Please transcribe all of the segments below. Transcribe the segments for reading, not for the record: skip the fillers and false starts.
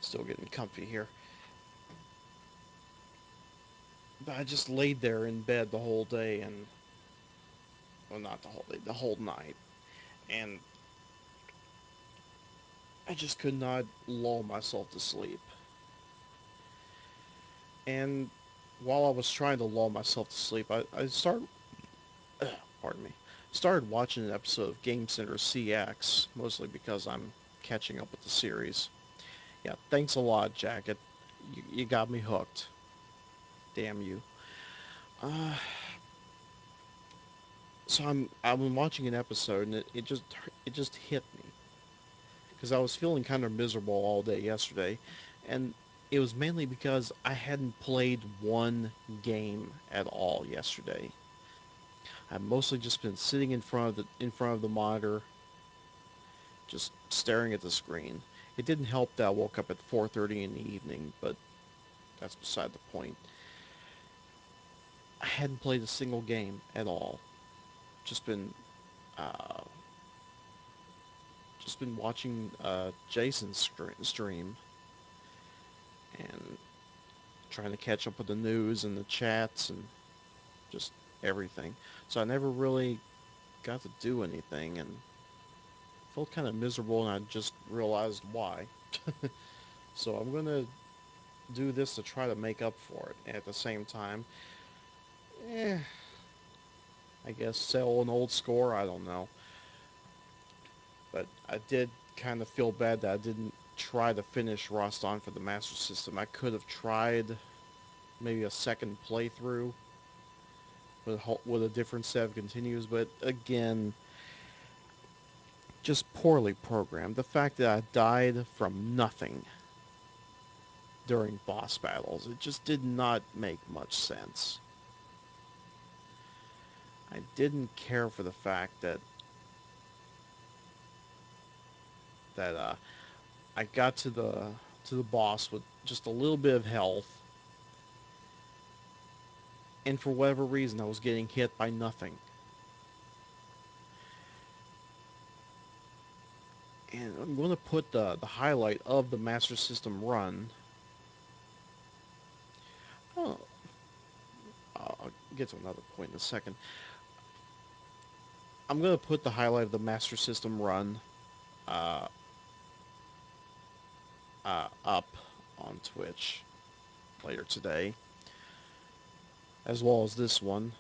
Still getting comfy here. But I just laid there in bed the whole day and, well, not the whole day, the whole night. And I just could not lull myself to sleep. And while I was trying to lull myself to sleep, pardon me, started watching an episode of Game Center CX, mostly because I'm catching up with the series. Yeah, thanks a lot, Jack. You got me hooked. Damn you. Uh, so I've been watching an episode, and it just hit me because I was feeling kind of miserable all day yesterday, and it was mainly because I hadn't played one game at all yesterday. I've mostly just been sitting in front of the monitor, just staring at the screen. It didn't help that I woke up at 4:30 in the evening, but that's beside the point. I hadn't played a single game at all. Just been uh, just been watching Jason's stream and trying to catch up with the news and the chats and just everything. So I never really got to do anything and felt kind of miserable, and I just realized why. So I'm gonna do this to try to make up for it. And at the same time, eh, I guess settle an old score. I don't know, but I did kind of feel bad that I didn't try to finish Rastan for the Master System. I could have tried maybe a second playthrough with a different set of continues, but again, just poorly programmed. The fact that I died from nothing during boss battles, it just did not make much sense. I didn't care for the fact that I got to the boss with just a little bit of health, and for whatever reason, I was getting hit by nothing. And I'm going to put the highlight of the Master System run. Oh, I'll get to another point in a second. I'm going to put the highlight of the Master System run uh, up on Twitch later today, as well as this one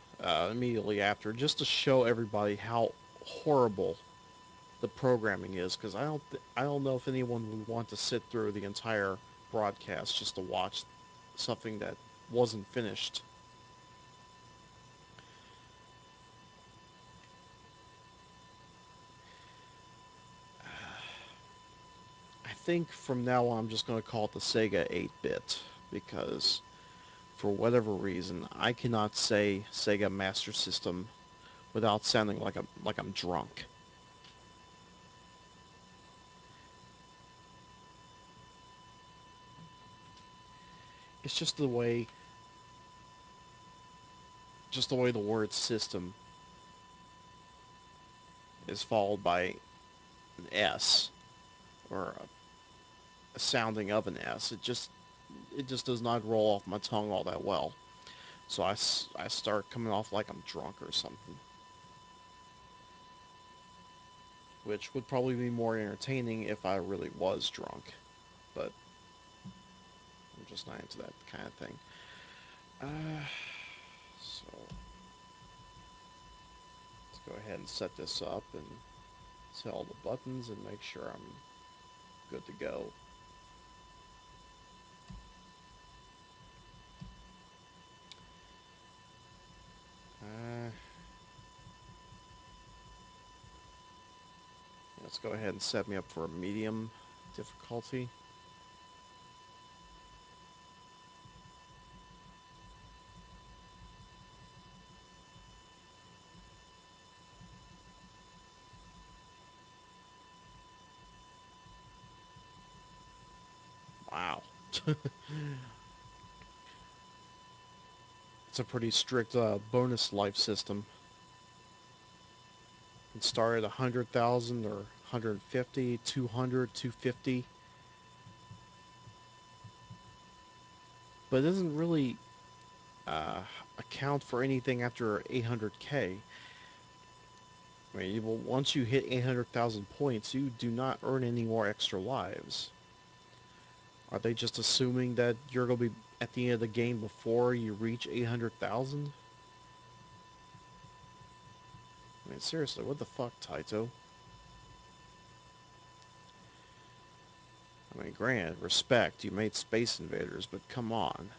immediately after, just to show everybody how horrible the programming is. Because I don't know if anyone would want to sit through the entire broadcast just to watch something that wasn't finished. I think from now on I'm just going to call it the Sega 8-bit, because for whatever reason I cannot say Sega Master System without sounding like I'm drunk. It's just the way the word system is followed by an S, or a sounding of an S. It just does not roll off my tongue all that well. So I start coming off like I'm drunk or something, which would probably be more entertaining if I really was drunk, but I'm just not into that kind of thing. So let's go ahead and set this up and set all the buttons and make sure I'm good to go. Uh, let's go ahead and set me up for a medium difficulty. Wow. It's a pretty strict bonus life system. It start at 100,000 or 150, 200, 250. but it doesn't really uh, account for anything after 800k. I mean, well, once you hit 800,000 points, you do not earn any more extra lives. Are they just assuming that you're going to be at the end of the game before you reach 800,000? I mean, seriously, what the fuck, Taito? I mean, granted, respect, you made Space Invaders, but come on.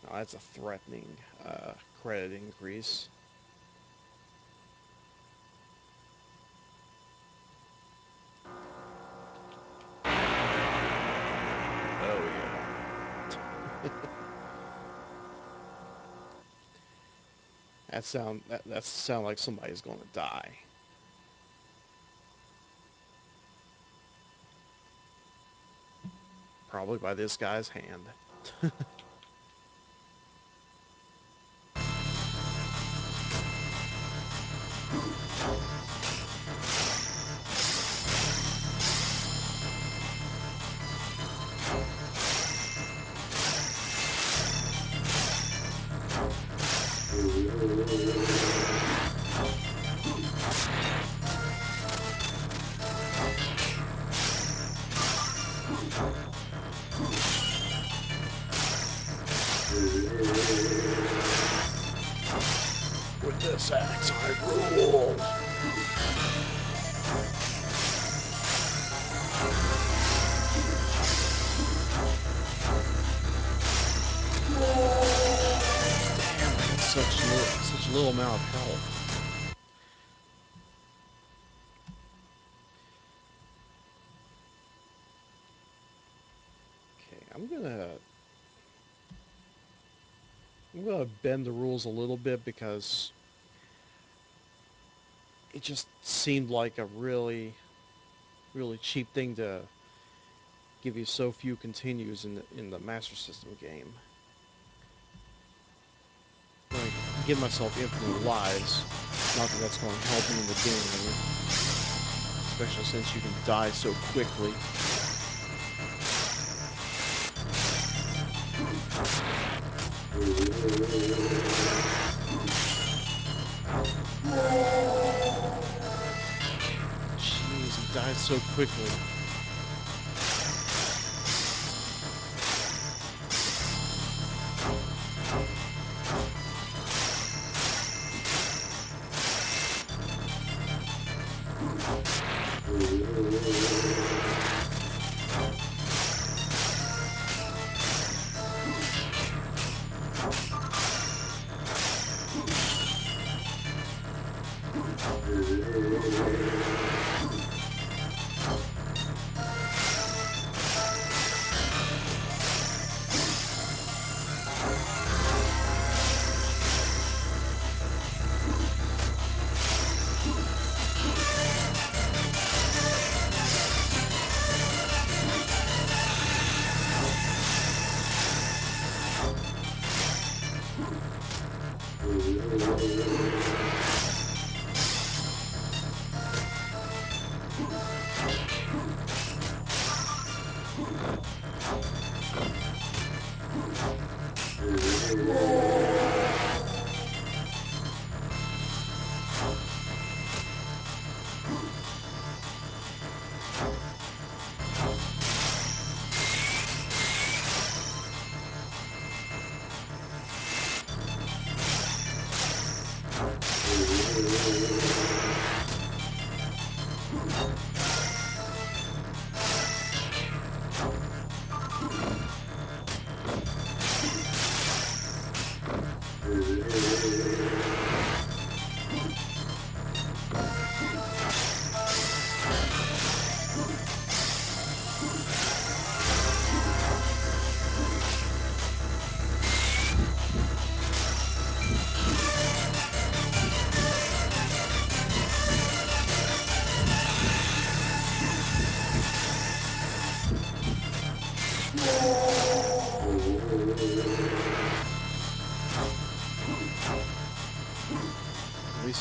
Now that's a threatening credit increase. Oh yeah. That sound like somebody's gonna die. Probably by this guy's hand. With this axe, I rule. Damn, I got such little amount of health. Okay, I'm gonna bend the rules a little bit because it just seemed like a really cheap thing to give you so few continues in the Master System game. Like, give myself infinite lives. Not that that's going to help me in the game, especially since you can die so quickly. Jeez, he dies so quickly.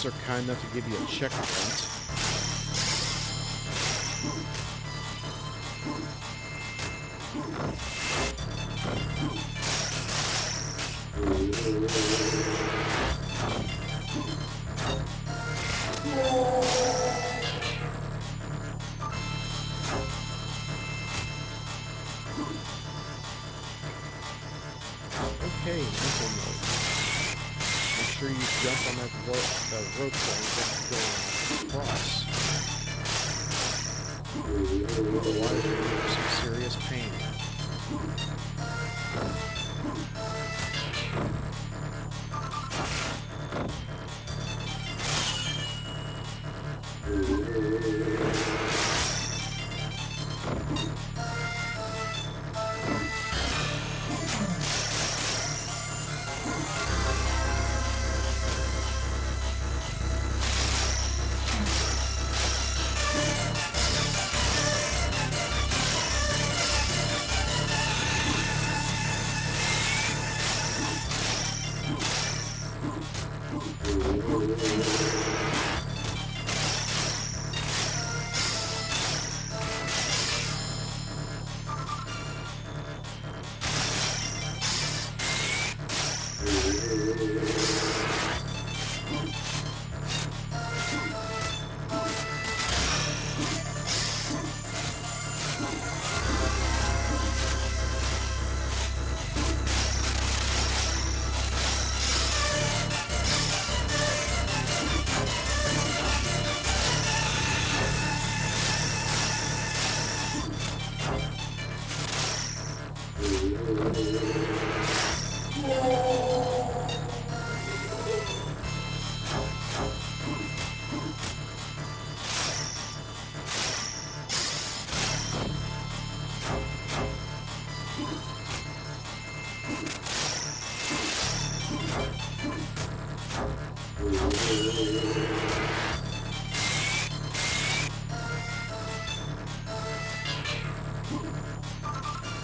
are kind enough to give you a checkpoint. Okay, mental note. Make sure you jump on that rope going across. Otherwise, you're in for some serious pain.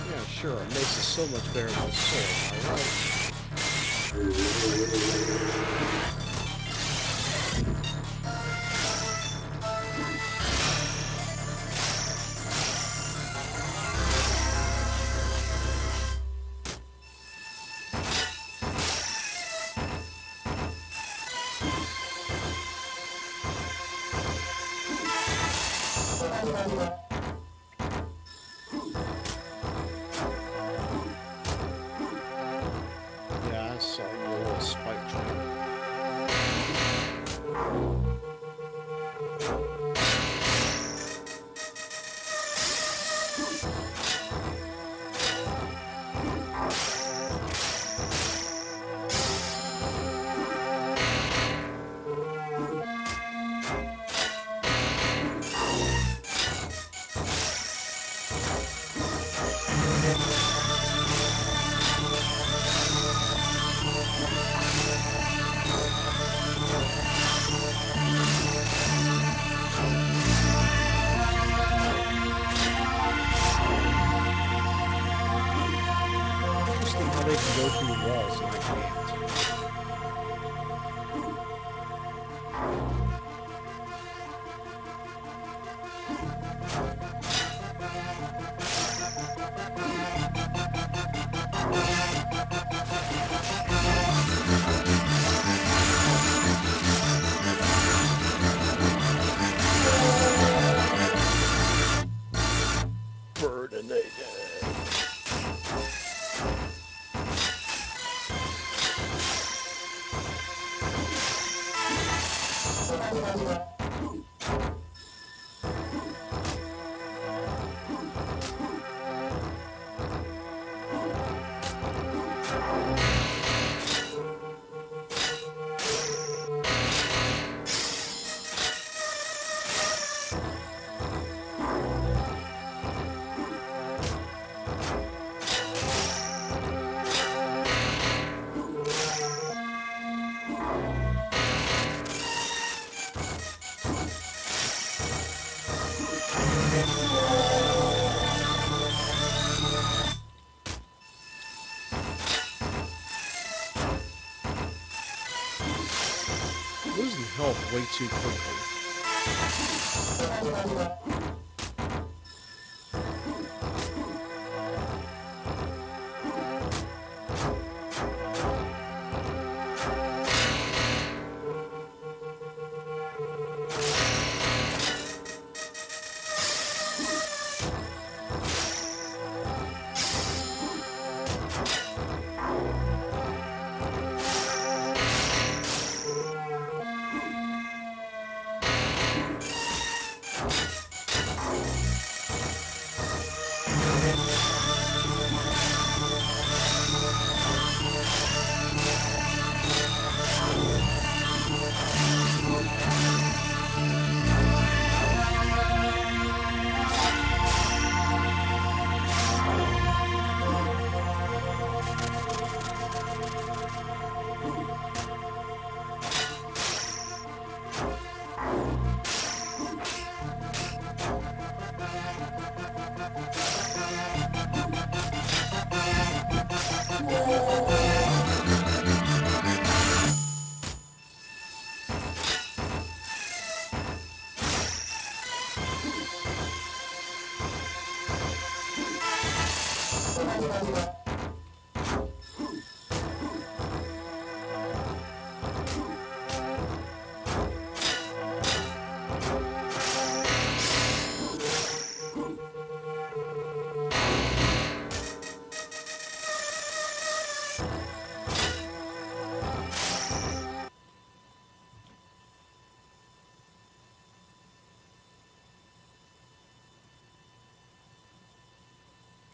Yeah, sure, a mace is so much better than a sword, alright? Yeah, I saw your little spike trap. Interesting how they can go through walls and I can't. Burdinated. way too quickly.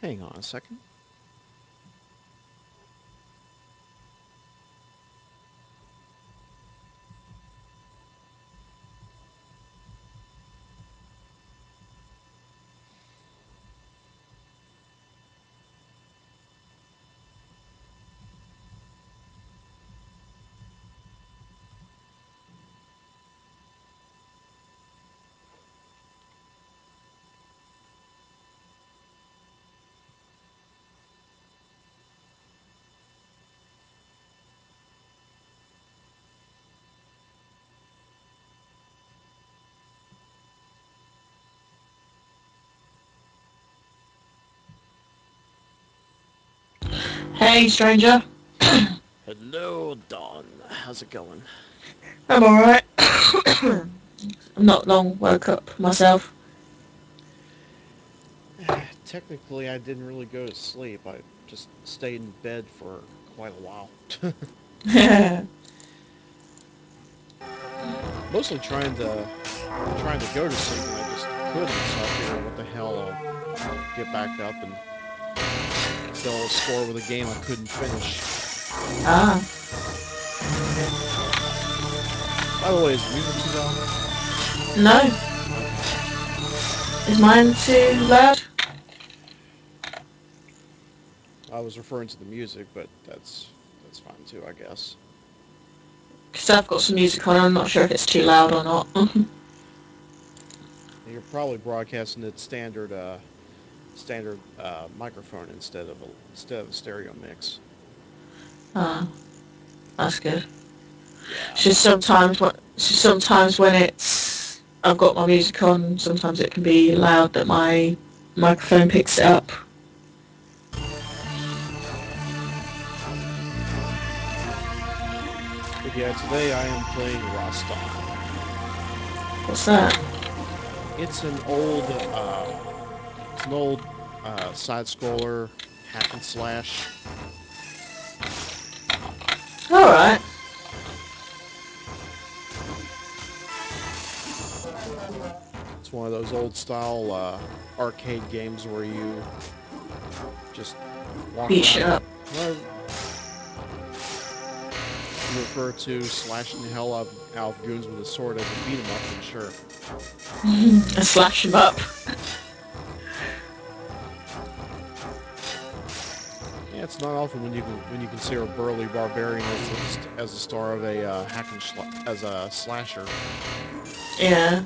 Hang on a second. Hey, stranger. Hello, Dawn. How's it going? I'm alright. I'm not long woke up myself. Technically, I didn't really go to sleep. I just stayed in bed for quite a while. Mostly trying to go to sleep, and I just couldn't. So I figured, what the hell? I'll get back up and still score with a game I couldn't finish. Ah, By the way, is the music too loud? no. Is mine too loud? I was referring to the music, but that's fine too, I guess. Because I've got some music on, I'm not sure if it's too loud or not. You're probably broadcasting it standard microphone instead of a stereo mix. Ah, that's good. Yeah. Sometimes when it's I've got my music on, sometimes it can be loud that my microphone picks it up. But yeah, today I am playing Rastan. What's that? It's an old side scroller hack and slash. Alright. It's one of those old style arcade games where you just walk Beat shit around. up. Well, you refer to slashing the hell out of goons with a sword as a beat 'em up, then sure. And slash him up. Yeah, it's not often when you can see a burly barbarian as the star of a as a slasher. Yeah.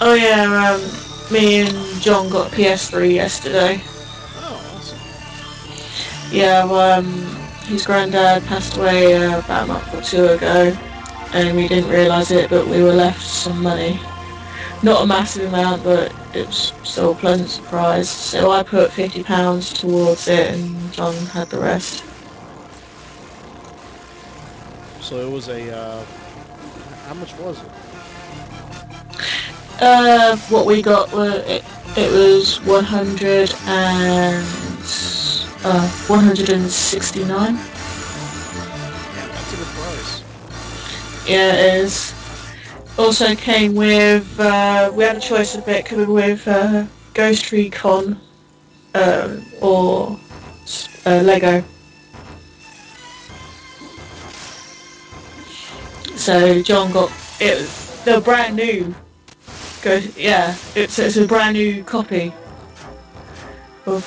Oh yeah, me and John got PS3 yesterday. Oh, awesome. Yeah, his granddad passed away about a month or two ago, and we didn't realise it, but we were left some money. Not a massive amount, but it was still a pleasant surprise. So I put £50 towards it, and John had the rest. So it was a, how much was it? What we got were it was 169. Yeah, that's a good price. Yeah, it is. Also came with we had a choice of it coming with Ghost Recon or Lego. So John got it. They're brand new. It's a brand new copy of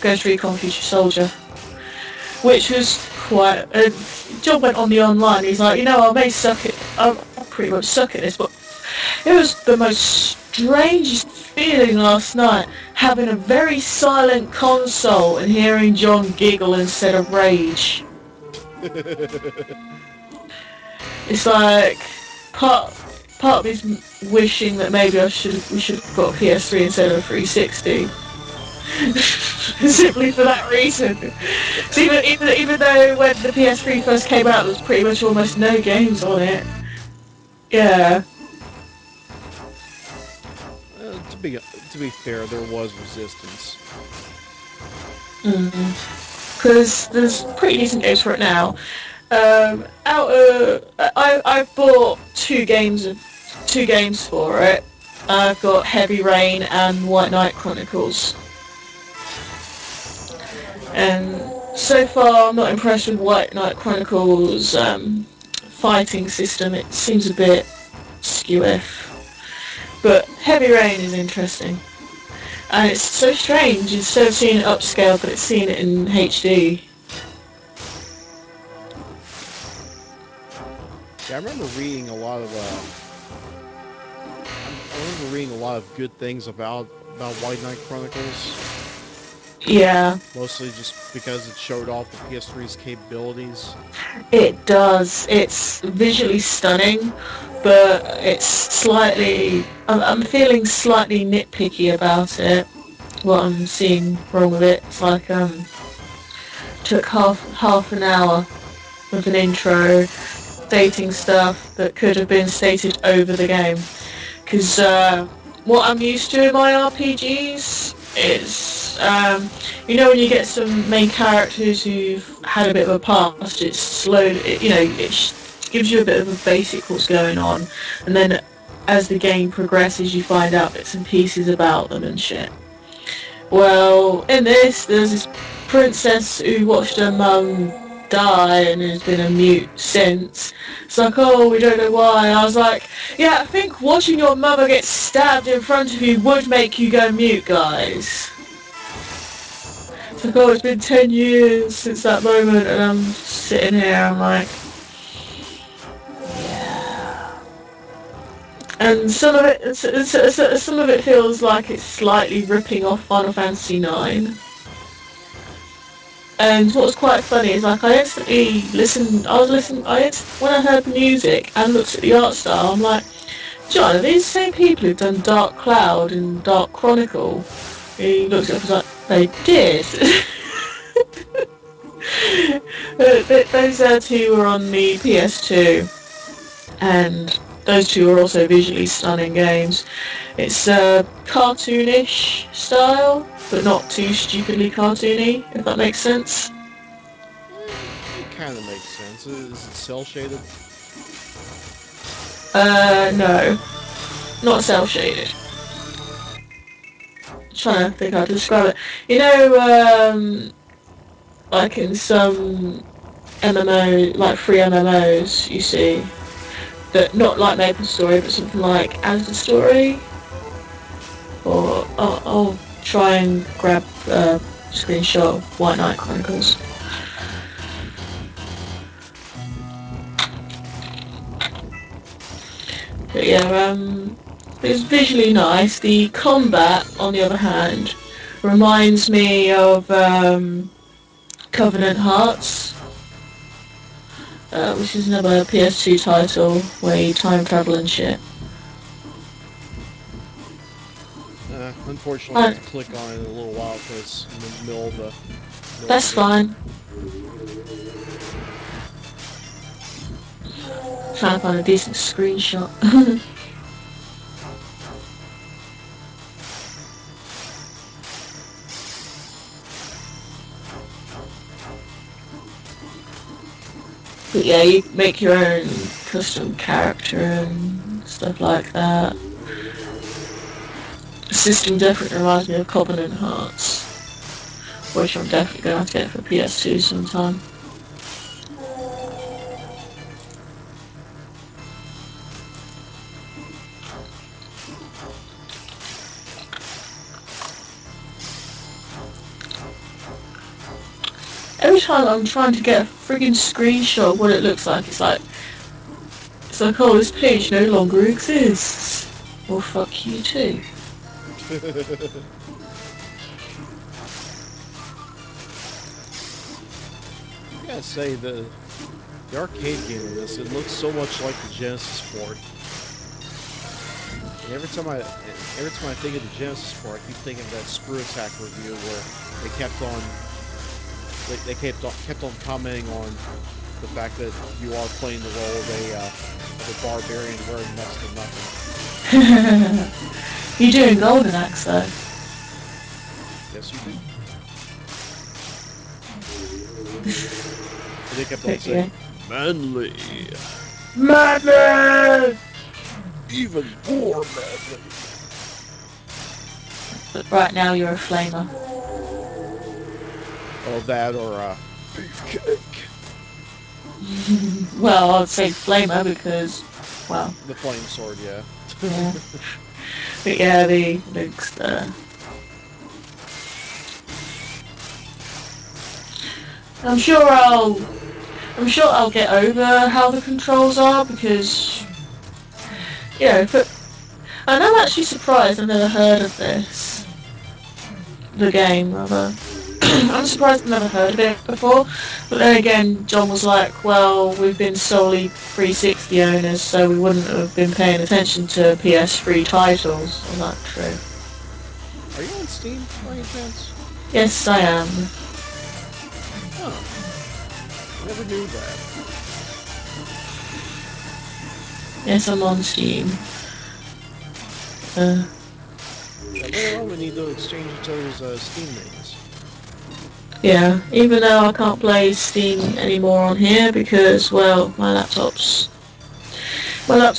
Ghost Recon Future Soldier, which was quite. John went on the online. He's like, I may suck it. I pretty much suck at this, but it was the most strangest feeling last night, having a very silent console and hearing John giggle instead of rage. It's like part of me's wishing that maybe we should have got a PS3 instead of a 360. Simply for that reason. So even though when the PS3 first came out, there was pretty much almost no games on it. Yeah. To be fair, there was resistance. Because there's pretty decent games for it now. I've bought two games for it. I've got Heavy Rain and White Knight Chronicles. And so far I'm not impressed with White Knight Chronicles fighting system. It seems a bit skew-iff. But Heavy Rain is interesting. And it's so strange, instead of seeing it upscaled, but it's seeing it in HD. Yeah, I remember reading a lot of good things about White Knight Chronicles. Yeah. Mostly just because it showed off the PS3's capabilities. It does. It's visually stunning, but it's slightly... I'm feeling slightly nitpicky about it. What I'm seeing wrong with it. It's like took half an hour with an intro, stating stuff that could have been stated over the game. Because what I'm used to in my RPGs is, when you get some main characters who've had a bit of a past, it's slow, it gives you a bit of a basic what's going on, and then as the game progresses you find out bits and pieces about them and shit. Well, in this, there's this princess who watched her mum die and has been a mute since. It's like, oh, we don't know why. I was like, yeah, I think watching your mother get stabbed in front of you would make you go mute, guys. It's like, oh, it's been 10 years since that moment, and I'm sitting here, I'm like, yeah. And some of it feels like it's slightly ripping off Final Fantasy IX. And what's quite funny is, like, I instantly listened, when I heard the music and looked at the art style, I'm like, John, are these the same people who've done Dark Cloud and Dark Chronicle? He looked at it and was like, they did. Those two were on the PS2, and those two are also visually stunning games. It's cartoonish style, but not too stupidly cartoony, if that makes sense. It kind of makes sense. Is it cel-shaded? No. Not cel-shaded. I'm trying to think how to describe it. Like in some MMO, like free MMOs, you see, that not like Maple Story, but something like As the Story, or I'll try and grab a screenshot of White Knight Chronicles. But yeah, it's visually nice. The combat, on the other hand, reminds me of Covenant Hearts, which is another PS2 title where you time travel and shit. Unfortunately, I have to click on it in a little while because I'm in the middle of the That's game. fine. Trying to find a decent screenshot. But yeah, you make your own custom character and stuff like that. The system definitely reminds me of Covenant Hearts, which I'm definitely going to have to get for PS2 sometime. Every time I'm trying to get a friggin' screenshot of what it looks like, it's like, oh, this page no longer exists. Well, fuck you too. I gotta say, the arcade game of this, it looks so much like the Genesis port. And every time I think of the Genesis port, I keep thinking of that Screw Attack review where they kept on commenting on the fact that you are playing the role of a barbarian wearing next to nothing. You're doing Golden Axe though. Yes, you do. And they kept on saying, manly. Madman! Even more manly. But right now you're a flamer. Oh, that or beefcake. Well, I'd say flamer because, well... The flame sword, yeah. Yeah. But yeah, the I'm sure I'll get over how the controls are because, you know, but and I'm actually surprised I've never heard of this. The game, rather. I'm surprised I've never heard of it before, but then again, John was like, well, we've been solely 360 owners, so we wouldn't have been paying attention to PS3 titles. Was that true? Are you on Steam, by any chance? Yes, I am. Oh. Never knew that. Yes, I'm on Steam. Later on, we need to exchange each other's Steam names. Yeah, even though I can't play Steam anymore on here because, well, my laptop's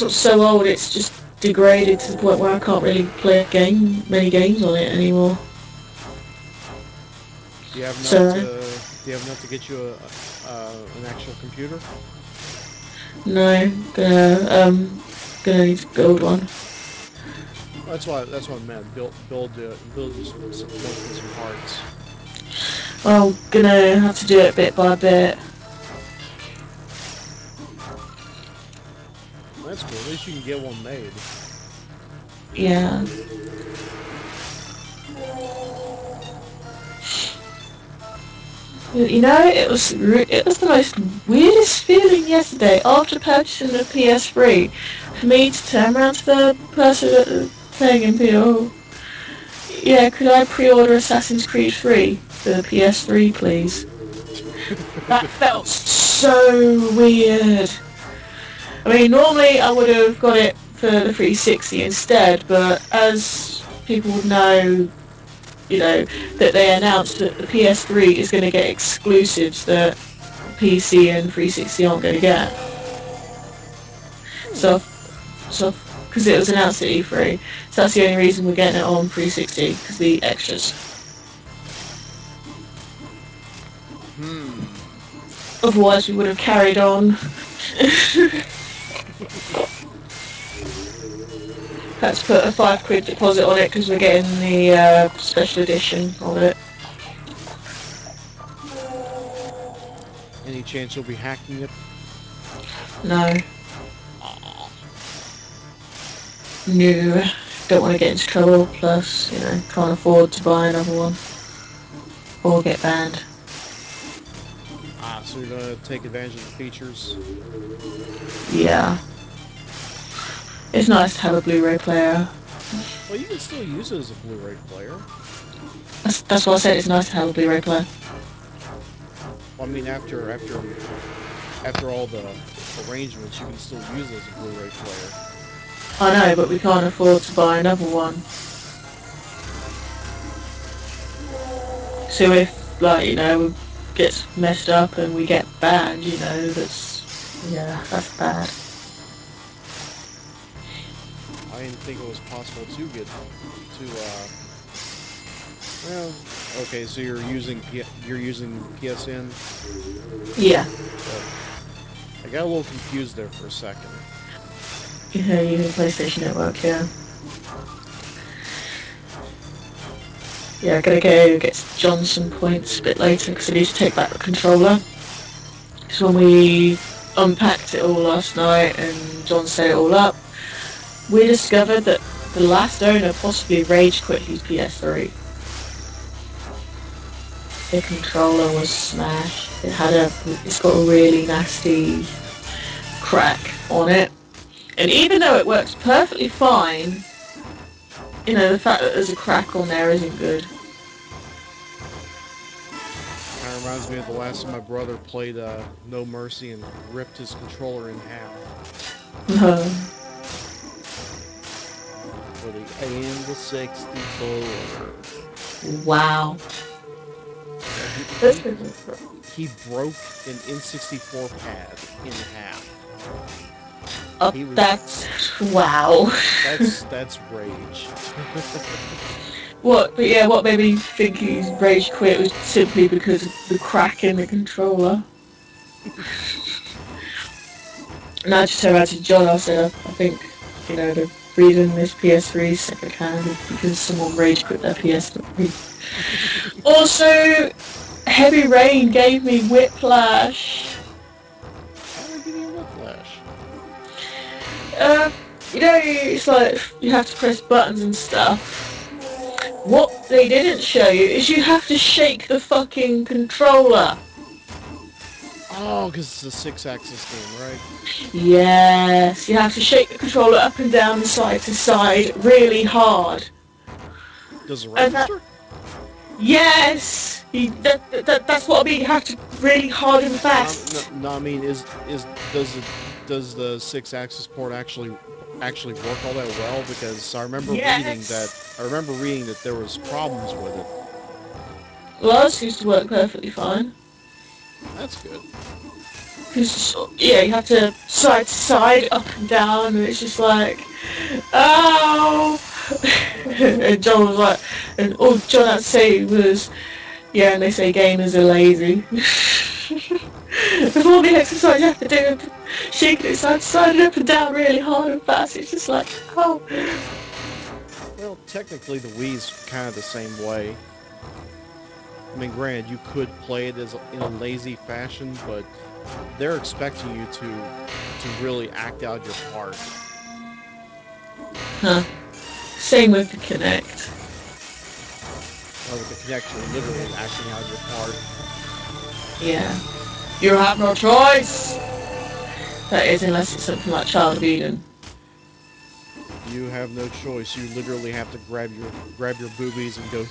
so old it's just degraded to the point where I can't really play many games on it anymore. Do you have enough to get you an actual computer? No, gonna need to build one. That's what I meant. Build you some parts. Well, gonna have to do it bit by bit. That's cool. At least you can get one made. Yeah. You know, it was the most weirdest feeling yesterday after purchasing the PS3 for me to turn around to the person that was playing and be, oh, yeah, could I pre-order Assassin's Creed 3 for the PS3, please? That felt so weird. I mean, normally I would have got it for the 360 instead, but as people would know, you know, that they announced that the PS3 is going to get exclusives that PC and 360 aren't going to get. So, because it was announced at E3, so that's the only reason we're getting it on 360, because the extras. Otherwise we would have carried on. Had to put a £5 deposit on it because we're getting the special edition of it. Any chance you'll be hacking it? No. No. Don't want to get into trouble, plus, you know, can't afford to buy another one. Or get banned. so you're gonna take advantage of the features. Yeah. It's nice to have a Blu-ray player. Well, you can still use it as a Blu-ray player. That's why I said it's nice to have a Blu-ray player. Well, I mean, after all the arrangements, you can still use it as a Blu-ray player. I know, but we can't afford to buy another one. So if, like, it gets messed up and we get banned, that's bad. I didn't think it was possible to get to. Well, okay, so you're using PSN. Yeah. Well, I got a little confused there for a second. Yeah, using PlayStation Network, yeah. Yeah, I gotta go get John some points a bit later because I need to take back the controller. Because when we unpacked it all last night and John set it all up, we discovered that the last owner possibly rage quit his PS3. The controller was smashed. It's got a really nasty crack on it. And even though it works perfectly fine, the fact that there's a crack on there isn't good. Kind of reminds me of the last time my brother played No Mercy and ripped his controller in half. For the N64. Wow. Yeah, he broke an N64 pad in half. That's wow. That's rage. What made me think he's rage quit was simply because of the crack in the controller. And I just turned around to John, I said, I think, the reason this PS3 is second hand is because someone rage quit their PS3. Also, heavy rain gave me whiplash. How did I give you whiplash? It's like you have to press buttons and stuff. What they didn't show you is you have to shake the fucking controller. Oh, because it's a 6-axis game, right? Yes, you have to shake the controller up and down and side to side really hard. Does it register? Yes! That's what I mean, you have to really hard and fast. No, I mean, does the 6-axis port actually work all that well? Because I remember reading that there was problems with it. Well, ours used to work perfectly fine. That's good. Yeah, you have to side to side, up and down, and it's just like, ow! And John was like, and all John had to say was, yeah, and they say gamers are lazy. Before the exercise you have to do, shaking it side to side and up and down really hard and fast, it's just like, oh. Well, technically the Wii's kind of the same way. I mean, granted, you could play it in a lazy fashion, but they're expecting you to really act out your part. Huh. Same with the Kinect. Well, with the Kinect, you're literally acting out your part. Yeah. You have no choice! That is, unless it's something like Child of Eden. You have no choice. You literally have to grab your boobies and go.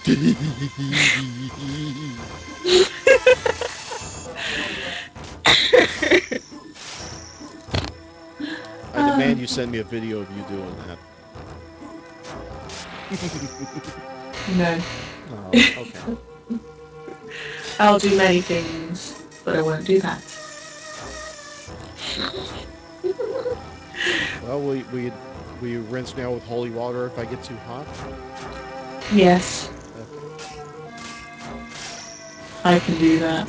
I demand you send me a video of you doing that. No. Oh, okay. I'll do many things, but I won't do that. Well, will you rinse me out with holy water if I get too hot? Yes. Okay. I can do that.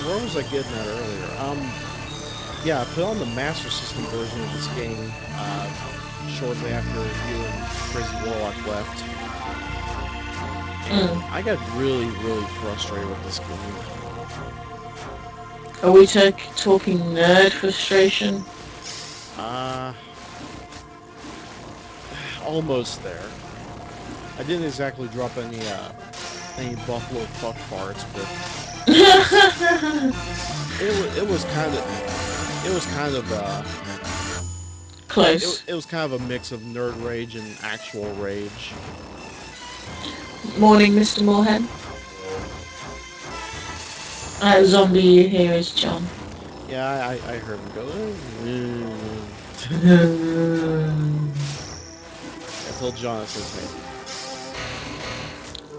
Where was I getting at earlier? Yeah, I put on the Master System version of this game shortly after you and Crazy Warlock left. And I got really, really frustrated with this game. Are we talking nerd frustration? Almost there. I didn't exactly drop any buffalo fuck farts, but it was it was kind of Close. it was kind of a mix of nerd rage and actual rage. Morning, Mr. Moorhead. Zombie you hear is John. Yeah, I heard him go. I told John it's his name.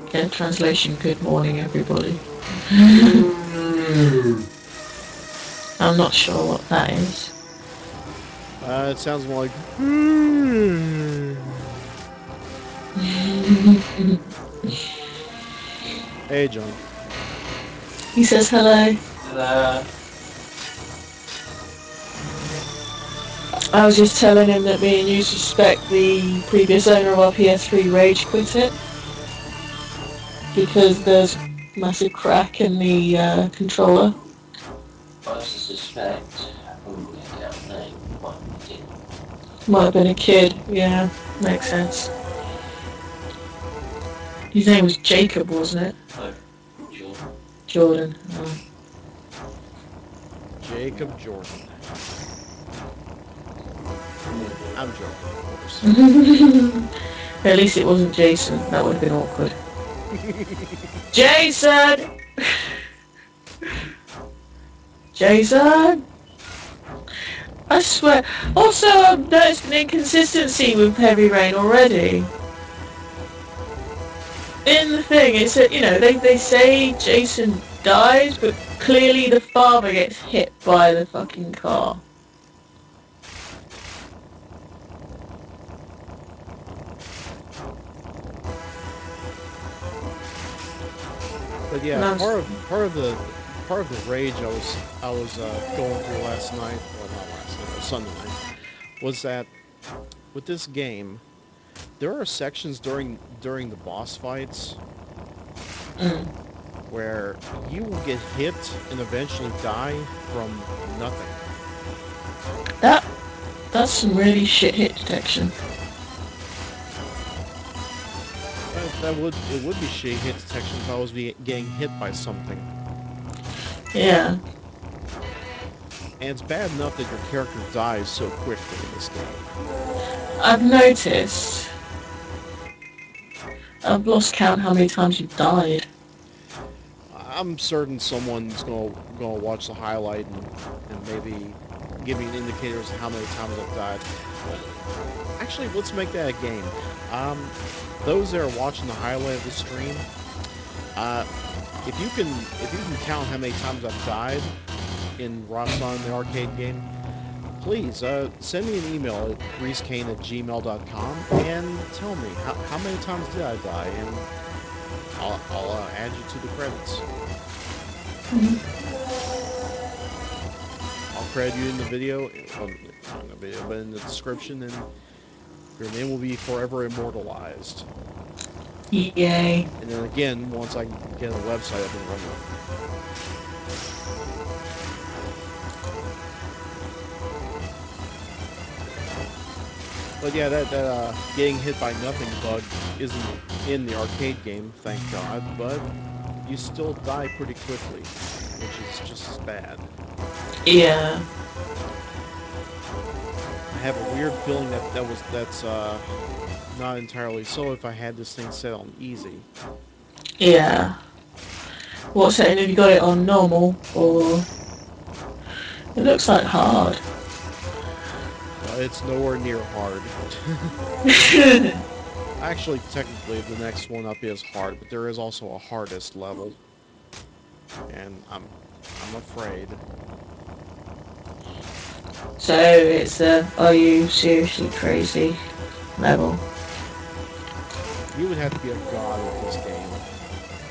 Again, translation, good morning, everybody. I'm not sure what that is. It sounds more like. Hey, John. He says hello. Hello. I was just telling him that me and you suspect the previous owner of our PS3 rage quit it because there's massive crack in the controller. What's the suspect? Probably a girl name. What did? Might have been a kid, yeah, makes sense. His name was Jacob, wasn't it? Oh, Jordan. Jordan. Oh. Jacob Jordan. I'm joking, of course. At least it wasn't Jason. That would have been awkward. Jason! Jason! I swear. Also, I've noticed an inconsistency with Heavy Rain already. In the thing, it's that, you know, they say Jason dies, but clearly the father gets hit by the fucking car. But yeah, part of the rage I was going through last night, well not last night, but Sunday night, was that with this game, there are sections during the boss fights Mm. where you will get hit and eventually die from nothing. That's some really shit hit detection. It would be shitty hit detection if I was getting hit by something. Yeah. And it's bad enough that your character dies so quickly in this game. I've noticed. I've lost count how many times you've died. I'm certain someone's gonna watch the highlight and maybe give me an indicator as to how many times I've died. Actually, let's make that a game. Those that are watching the highlight of the stream, if you can count how many times I've died in Rastan, the arcade game, please send me an email at greasekane@gmail.com and tell me how many times did I die, and I'll add you to the credits. I'll credit you in the video, well, not in the video, but in the description, and your name will be forever immortalized. Yay. And then again, once I get a website up and running. But yeah, that getting hit by nothing bug isn't in the arcade game, thank God, but you still die pretty quickly, which is just as bad. Yeah. I have a weird feeling that's not entirely so if I had this thing set on easy. Yeah. What setting have you got it on? Normal or? It looks like hard. It's nowhere near hard. Actually, technically, the next one up is hard, but there is also a hardest level, and I'm afraid. So it's a are you seriously crazy level. You would have to be a god at this game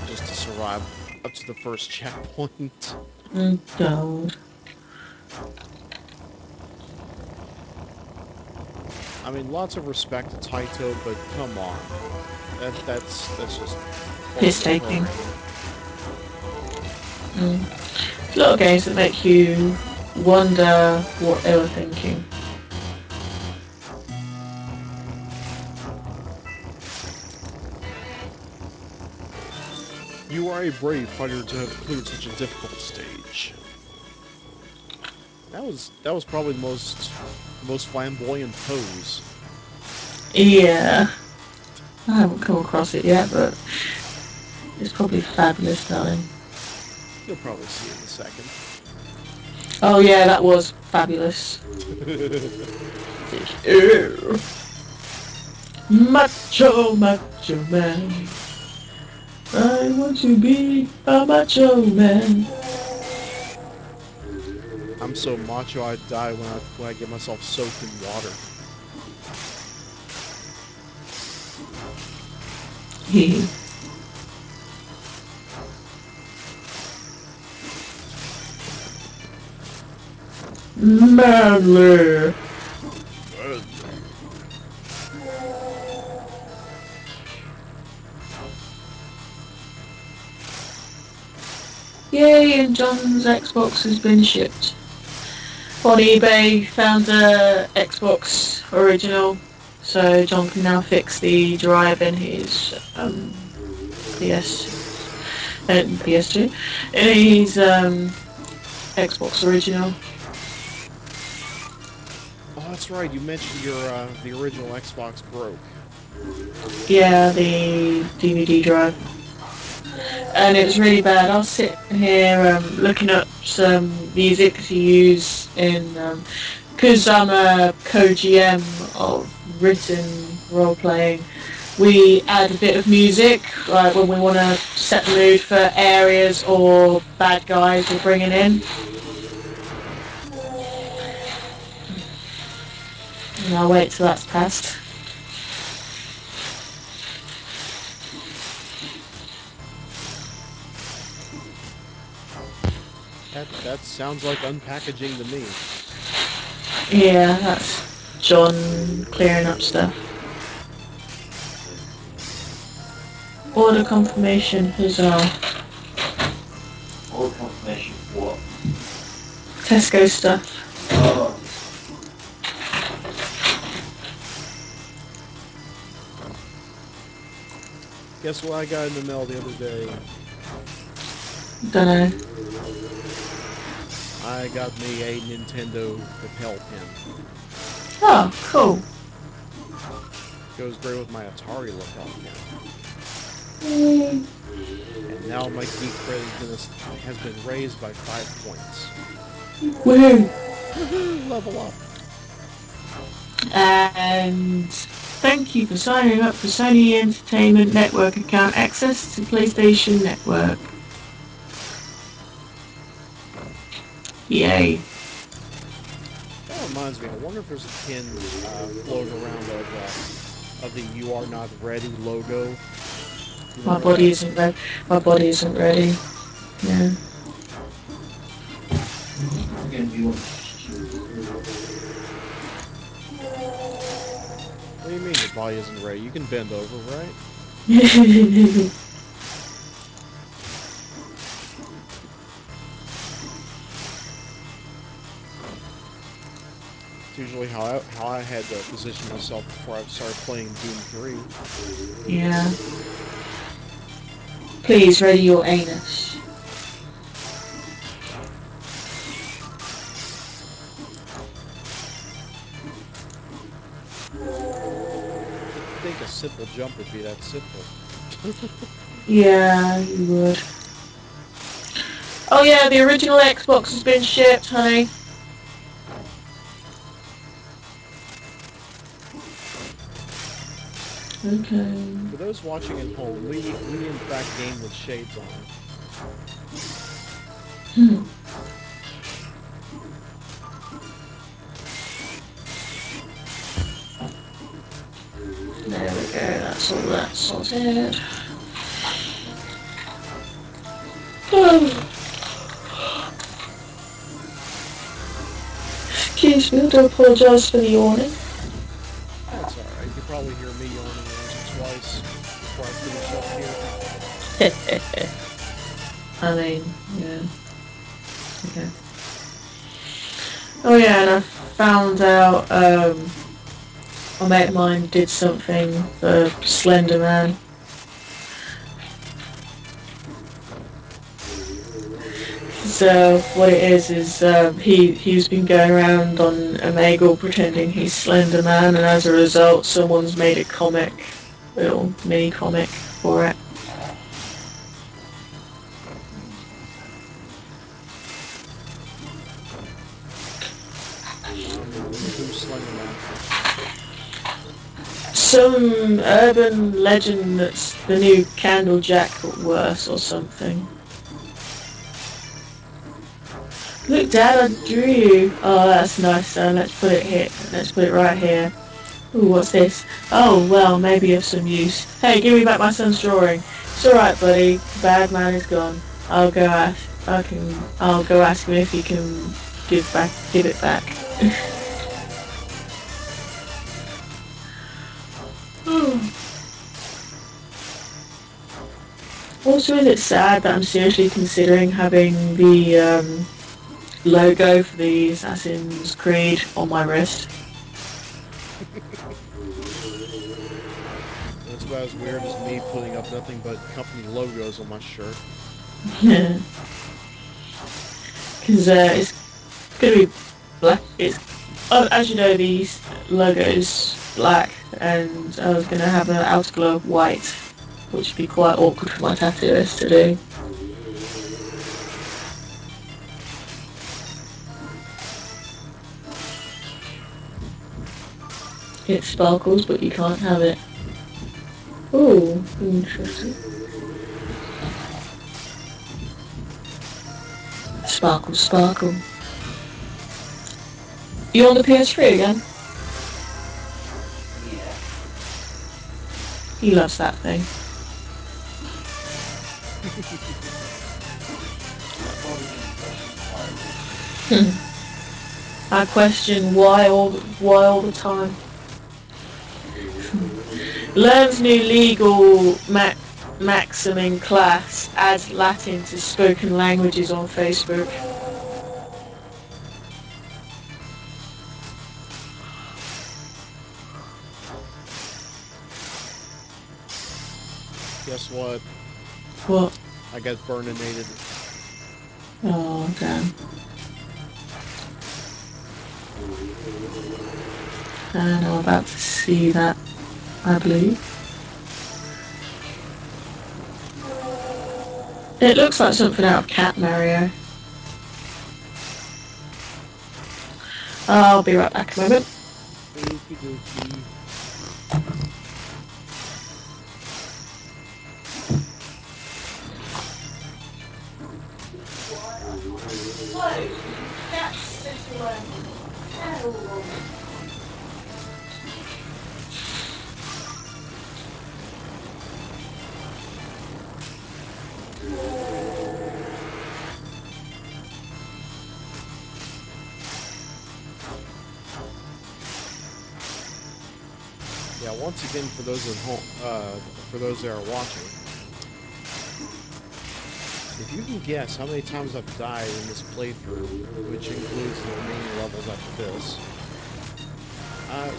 just to survive up to the first checkpoint. Oh God. I mean, lots of respect to Taito, but come on, that's just Piss horrible taking. programming. There's a lot of games that make you wonder what they were thinking. You are a brave fighter to have cleared such a difficult stage. That was probably the most flamboyant pose. Yeah. I haven't come across it yet, but it's probably fabulous, darling. You'll probably see it in a second. Oh yeah, that was fabulous. Ew. Macho, macho man. I want to be a macho man. I'm so macho I'd die when I get myself soaked in water. He. Manly. Yay, and John's Xbox has been shipped. On eBay, found a Xbox original, so John can now fix the drive in his PS and PS2 in his Xbox original. Oh, that's right. You mentioned the original Xbox broke. Yeah, the DVD drive. And it was really bad. I was sitting here looking up some music to use in, because I'm a co-GM of written role-playing. We add a bit of music, like when we want to set the mood for areas or bad guys we're bringing in. And I'll wait till that's passed. That sounds like unpackaging to me. Yeah, that's John clearing up stuff. Order confirmation, huzzah. All confirmation for what? Tesco stuff. Oh, Guess what I got in the mail the other day? Dunno. I got me a Nintendo lapel pin. Oh, cool. Goes great with my Atari lapel pin. Mm. And now my geek credit has been raised by 5 points. Woohoo! Woohoo! Level up. And thank you for signing up for Sony Entertainment Network account access to PlayStation Network. Yay. That reminds me, I wonder if there's a pin floating around of the "You Are Not Ready" logo. My body isn't ready. My body isn't ready. Yeah. I'm going to be one. What do you mean your body isn't ready? You can bend over, right? It's usually how I had to position myself before I started playing Doom 3. Yeah. Please ready your anus. I think a simple jump would be that simple. Yeah, you would. Oh yeah, the original Xbox has been shipped, honey. Okay. For those watching at home, we in fact game with shades on. Hmm. There we go, that's all that sorted. Excuse me, I do apologise for the yawning. That's alright. You can probably hear me yawning once or twice before I finish up here. I mean, yeah. Okay. Oh yeah, and I found out a mate of mine did something for Slender Man. what it is he's been going around on Omegle pretending he's Slender Man, and as a result, someone's made a comic, little mini comic for it. Who's Slender Man? Some urban legend that's the new Candlejack, but worse or something. Look, Dad, I drew you. Oh, that's nice, son. Let's put it here. Let's put it right here. Ooh, what's this? Oh, well, maybe of some use. Hey, give me back my son's drawing. It's alright, buddy. The bad man is gone. I'll go ask him if he can give it back. Also, is it sad that I'm seriously considering having the logo for the Assassin's Creed on my wrist? That's about as weird as me putting up nothing but company logos on my shirt. Because it's gonna be black. As you know, the logo's black, and I was gonna have an outer glow of white, which would be quite awkward for my tattooist to do. It sparkles, but you can't have it. Ooh, interesting. Sparkle, sparkle. You on the PS3 again? Yeah. He loves that thing. I question why all the time. Learns new legal maxim in class. Adds Latin to spoken languages on Facebook. Guess what? What? I got burninated. Oh, damn. And I'm about to see that, I believe. It looks like something out of Cat Mario. I'll be right back a moment. Okie dokie. Yeah, once again, for those at home, for those that are watching, if you can guess how many times I've died in this playthrough, which includes the remaining levels after this,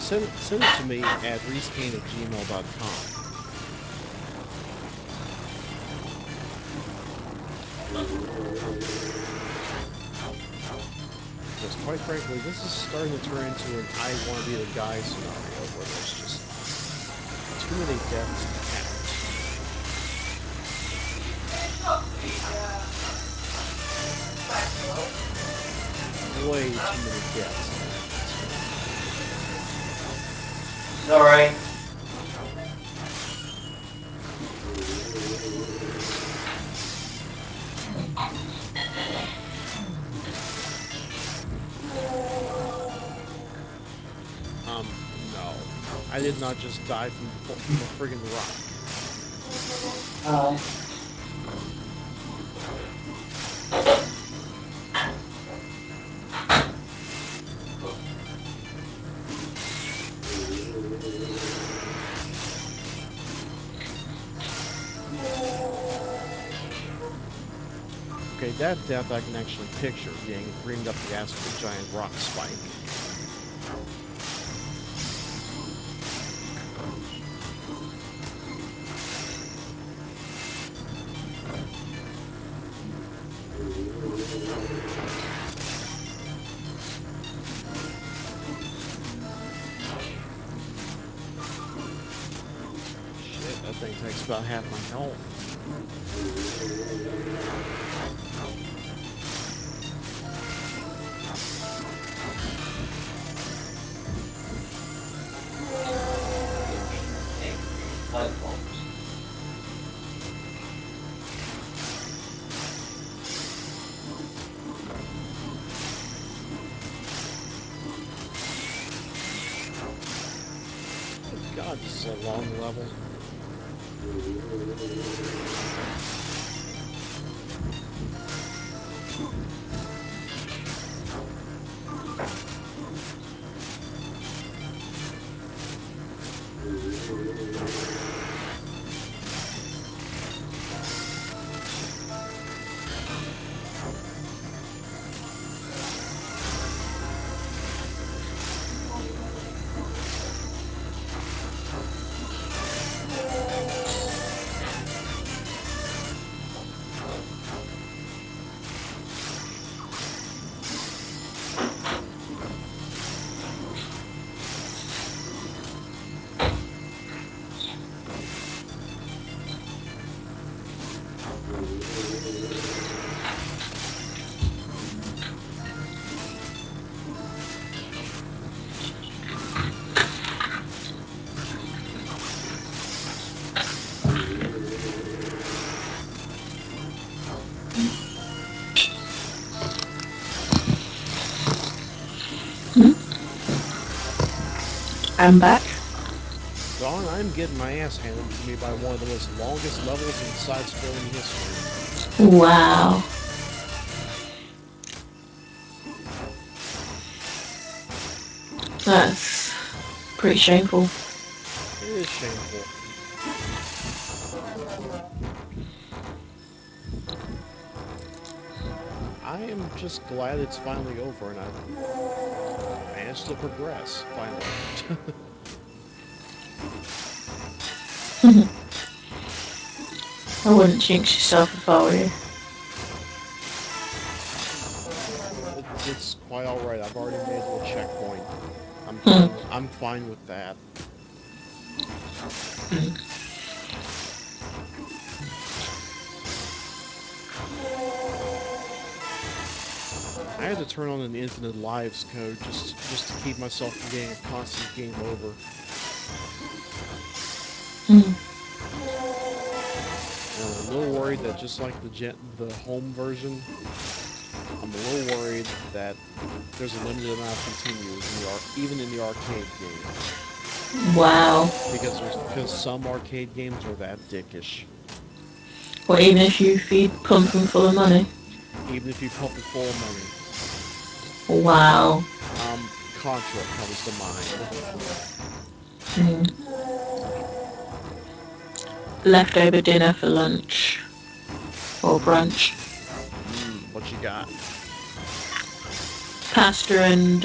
send it to me at rescan@gmail.com. Because quite frankly, this is starting to turn into an I want to be the guy scenario where there's just too many deaths to count. Way too many deaths. Sorry. No. I did not just die from a friggin' rock. Hi. Okay, that death I can actually picture getting reamed up the ass with a giant rock spike. about half my health. Pipe bombs. Oh god, this is a long level. I'm back. Dawn, I'm getting my ass handed to me by one of the most longest levels in side-scrolling history. Wow. That's pretty shameful. It is shameful. I am just glad it's finally over and I've managed to progress, finally. I wouldn't jinx yourself if I were you. It's quite alright. I've already made a little checkpoint. Hmm. I'm fine with that. I had to turn on an infinite lives code just to keep myself from getting a constant game over. Hmm. And I'm a little worried that just like the home version, I'm a little worried that there's a limited amount of continues in even in the arcade game. Wow. Because some arcade games are that dickish. Well, even if you feed pump them full of money. Even if you pump it full of money. Wow. Contra comes to mind. Hmm. Leftover dinner for lunch or brunch. What you got? Pasta and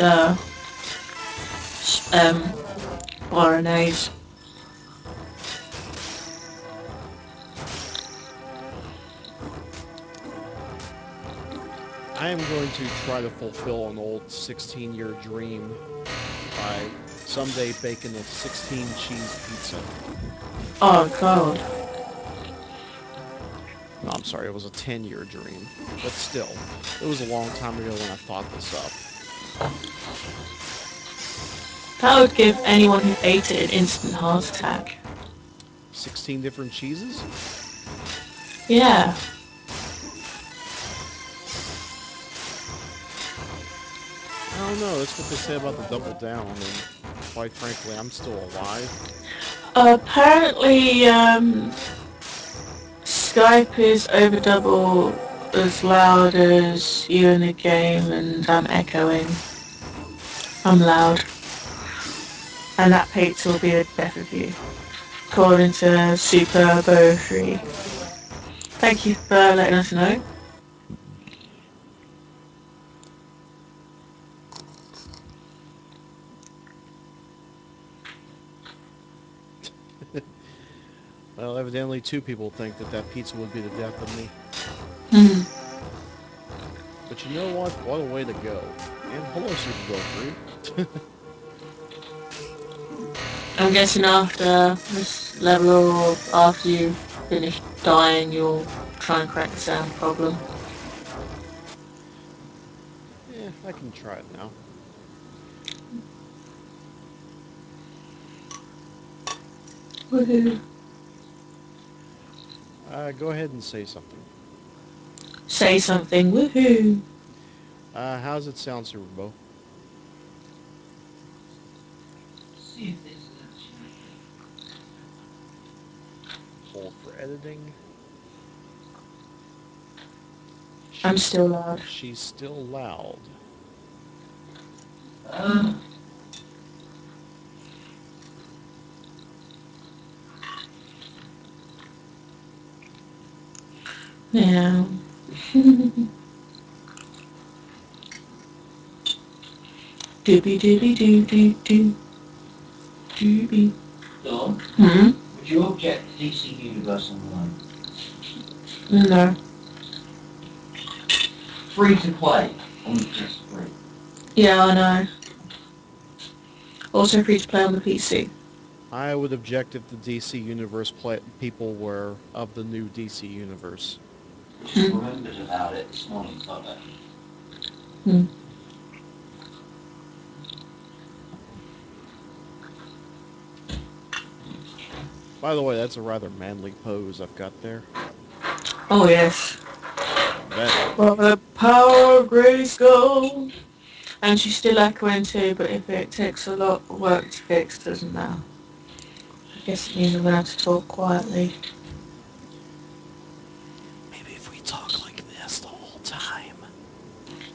bolognese. I am going to try to fulfill an old 16-year dream by someday baking a 16 cheese pizza. Oh god. No, I'm sorry, it was a 10-year dream. But still, it was a long time ago when I thought this up. That would give anyone who ate it an instant heart attack. 16 different cheeses? Yeah. I don't know, that's what they say about the double down, and quite frankly, I'm still alive. Apparently, Skype is over double as loud as you in the game, and I'm echoing. I'm loud. And that pizza will be a death of you, according to Super Bo 3. Thank you for letting us know. Well, evidently two people think that that pizza would be the death of me. Hmm. But you know what? What a way to go. And hello, Super Bill 3. I'm guessing after this level or after you finish dying, you'll try and crack the sound problem. Yeah, I can try it now. Woohoo. Go ahead and say something. Say something, woohoo. How does it sound, Super Bowl? See if this is actually. Hold for editing. I'm still loud. She's still loud. Uh, Yeah. Doobie doobie doo doo doo. Doobie. Dawn, Hmm? would you object to DC Universe Online? No. Free to play on the PS3. Yeah, I know. Also free to play on the PC. I would object if the DC Universe people were of the new DC Universe. Just remembered about it this morning, Clever. Hmm. By the way, that's a rather manly pose I've got there. Oh yes. That Well, the power of Grayskull. And she's still echoing too, but if it takes a lot of work to fix, doesn't matter. I guess it means I'm gonna have to talk quietly. maybe if we talk like this the whole time.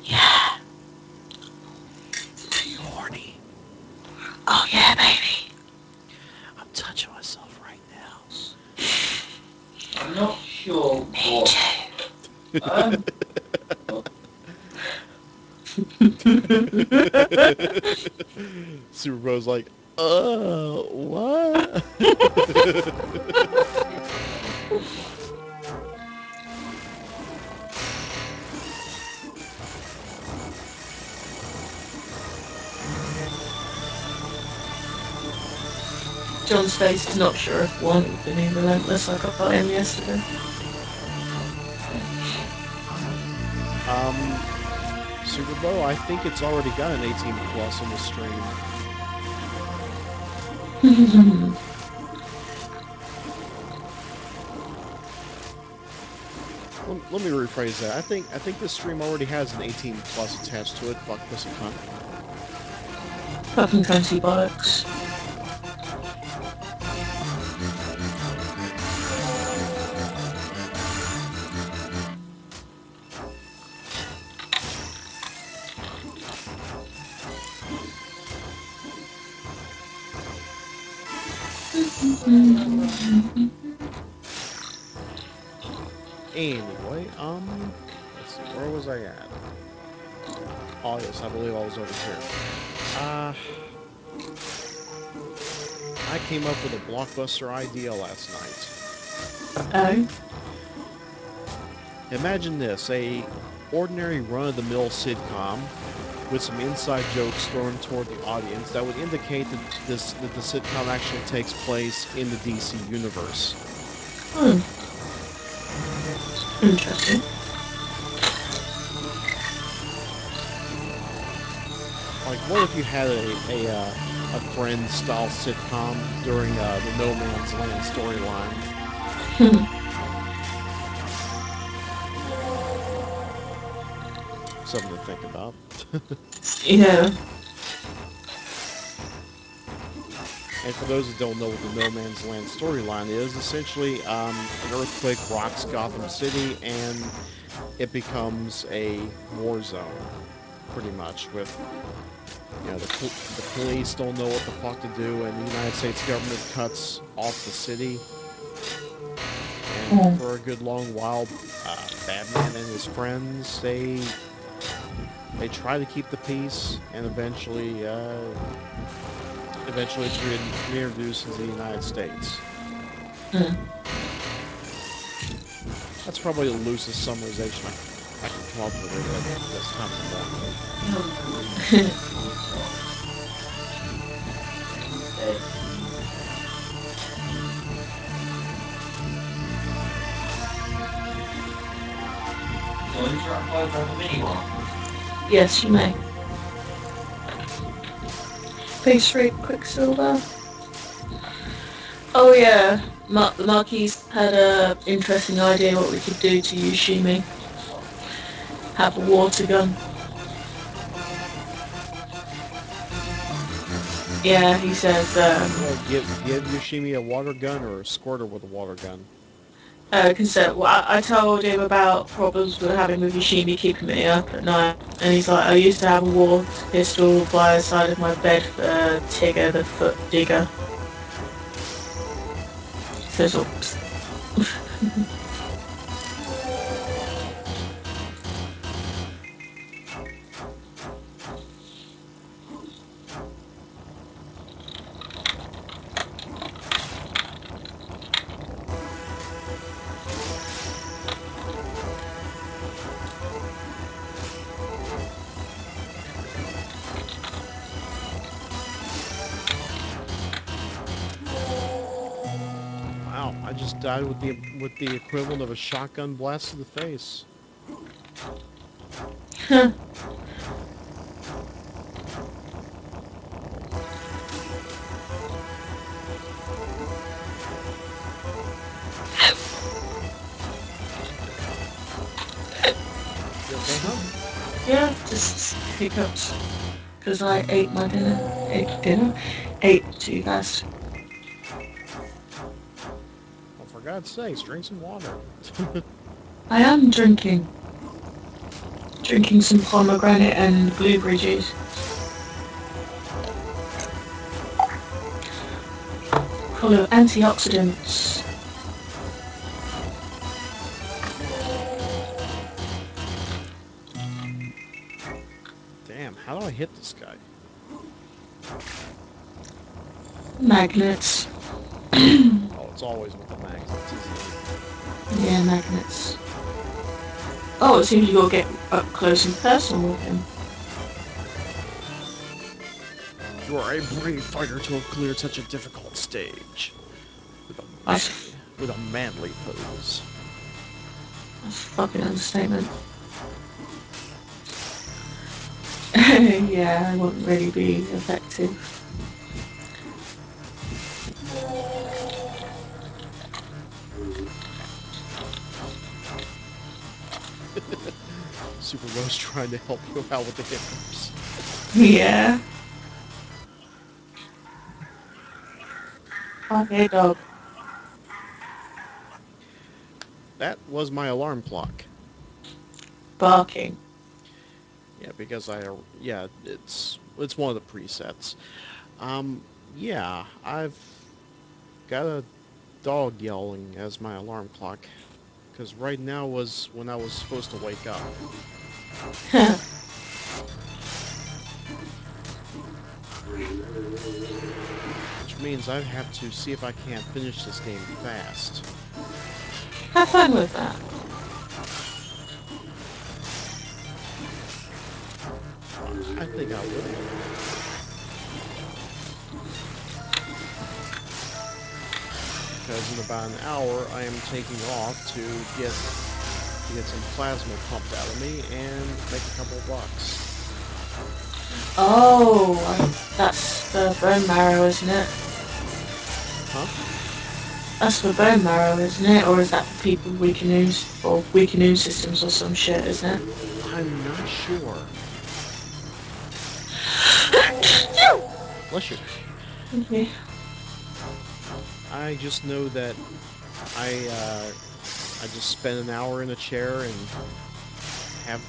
Yeah. Are you horny? Oh yeah, baby. I'm touching myself right now. I'm not sure Me what. Super Bro's like, what? John's face is not sure if one would be relentless like I got him yesterday. Super Bro, I think it's already got an 18 plus on the stream. Let me rephrase that. I think this stream already has an 18 plus attached to it. Fuck pussy cunt. Fucking cunty bollocks. Anyway, let's see, where was I at? Oh yes, I believe I was over here. I came up with a blockbuster idea last night. Oh. Imagine this, a ordinary run-of-the-mill sitcom with some inside jokes thrown toward the audience that would indicate that the sitcom actually takes place in the DC universe. Interesting. Like, what if you had a Friends-style sitcom during the No Man's Land storyline? Something to think about. Yeah. And for those that don't know what the No Man's Land storyline is, essentially an earthquake rocks Gotham City and it becomes a war zone, pretty much, with, you know, the police don't know what the fuck to do and the United States government cuts off the city. And for a good long while, Batman and his friends, they try to keep the peace and eventually it's reintroduced into the United States. That's probably the loosest summarization I can come up with at this time of the morning. Do I interrupt over a mini one? Yes, you may. Phase 3 Quicksilver. Oh yeah, the Marquis had a interesting idea what we could do to Yushimi. Have a water gun. Yeah, he says, What, give Yoshimi a water gun or escort her with a water gun? because I told him about problems we were having with Yoshimi keeping me up at night, and he's like, I used to have a water pistol by the side of my bed for Tigger the foot digger. So it's all... Wow, I just died with the equivalent of a shotgun blast to the face. You okay, huh? Yeah, just hiccups. Because I ate my dinner. Ate too fast. Well, for God's sakes, drink some water. I am drinking. Drinking some pomegranate and blueberry juice. Full of antioxidants. Damn, how do I hit this guy? Magnets. Oh, it's always with the magnets, isn't Yeah, magnets. Oh, it seems you gotta get up close and personal with him. it? You are a brave fighter to have cleared such a difficult stage. That's With a manly pose. a fucking understatement. Yeah, I wouldn't really be effective. Super Rose trying to help you out with the hiccups. Yeah. Okay, dog. That was my alarm clock. Barking. Yeah, because yeah, it's one of the presets. Um, yeah, I've got a dog yelling as my alarm clock. Because right now was when I was supposed to wake up. Which means I have to see if I can't finish this game fast. Have fun with that. I think I will. Because in about an hour I am taking off to get some plasma pumped out of me and make a couple of bucks. Oh, that's the bone marrow, isn't it? Huh? That's for bone marrow, isn't it? Or is that for people with weak immune systems or some shit, isn't it? I'm not sure. Bless you. Okay. I just know that I just spend an hour in a chair and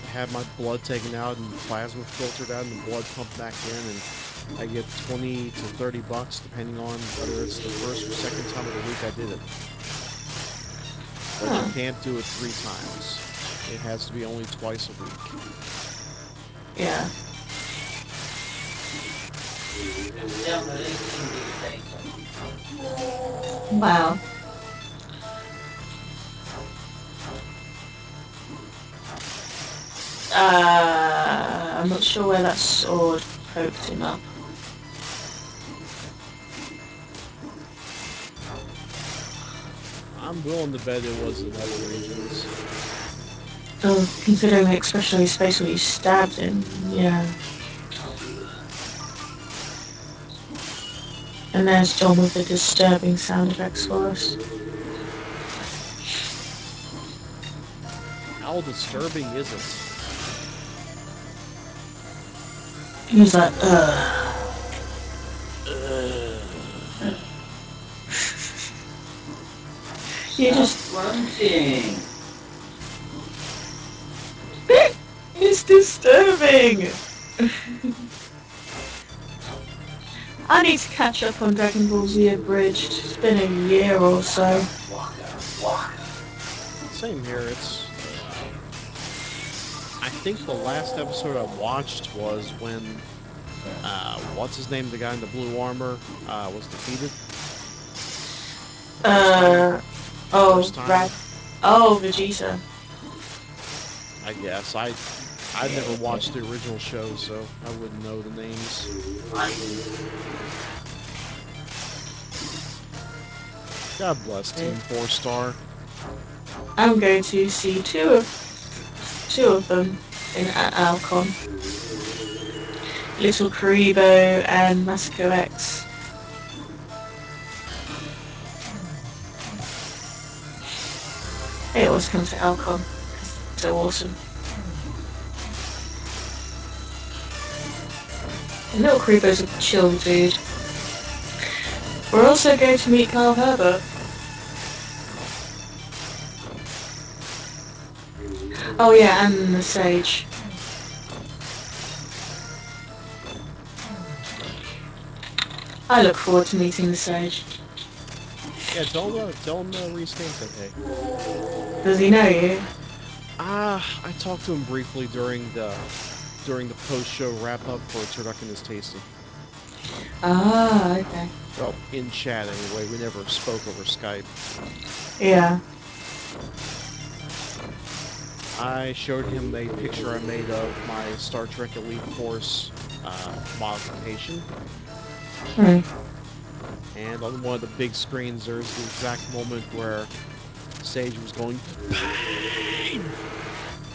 have my blood taken out and plasma filtered out and the blood pumped back in, and I get 20 to 30 bucks depending on whether it's the first or second time of the week I did it. But Huh. you can't do it 3 times. It has to be only twice a week. Yeah. Downloading Indeed data. Wow. I'm not sure where that sword poked him up. I'm willing to bet it was in other regions. Oh, considering the expression on his face when you stabbed him, yeah. And there's John with the disturbing sound effects for us. How disturbing is it? He's like, ugh. You Stop just... grunting. It's disturbing! I need to catch up on Dragon Ball Z Abridged. It's been a year or so. Waka, waka. Same here. I think the last episode I watched was when, what's his name, the guy in the blue armor, was defeated. First time. Uh, oh, First time. right. Oh, Vegeta. I guess. I'd never watched the original show, so I wouldn't know the names. God bless Team 4-Star. I'm going to see two of them in at Alcon. Little Karibo and Masako X. They always come to Alcon. So awesome. And Little Karibo's a chill dude. We're also going to meet Carl Herbert. Oh yeah, and the Sage. I look forward to meeting the Sage. Yeah, tell him Rastan said hey. Does he know you? I talked to him briefly during the post-show wrap-up for Turducken is Tasty. Ah, okay. Well, in chat anyway. We never spoke over Skype. Yeah. I showed him a picture I made of my Star Trek Elite Force modification. Hmm. And on one of the big screens, there's the exact moment where Sage was going, pain!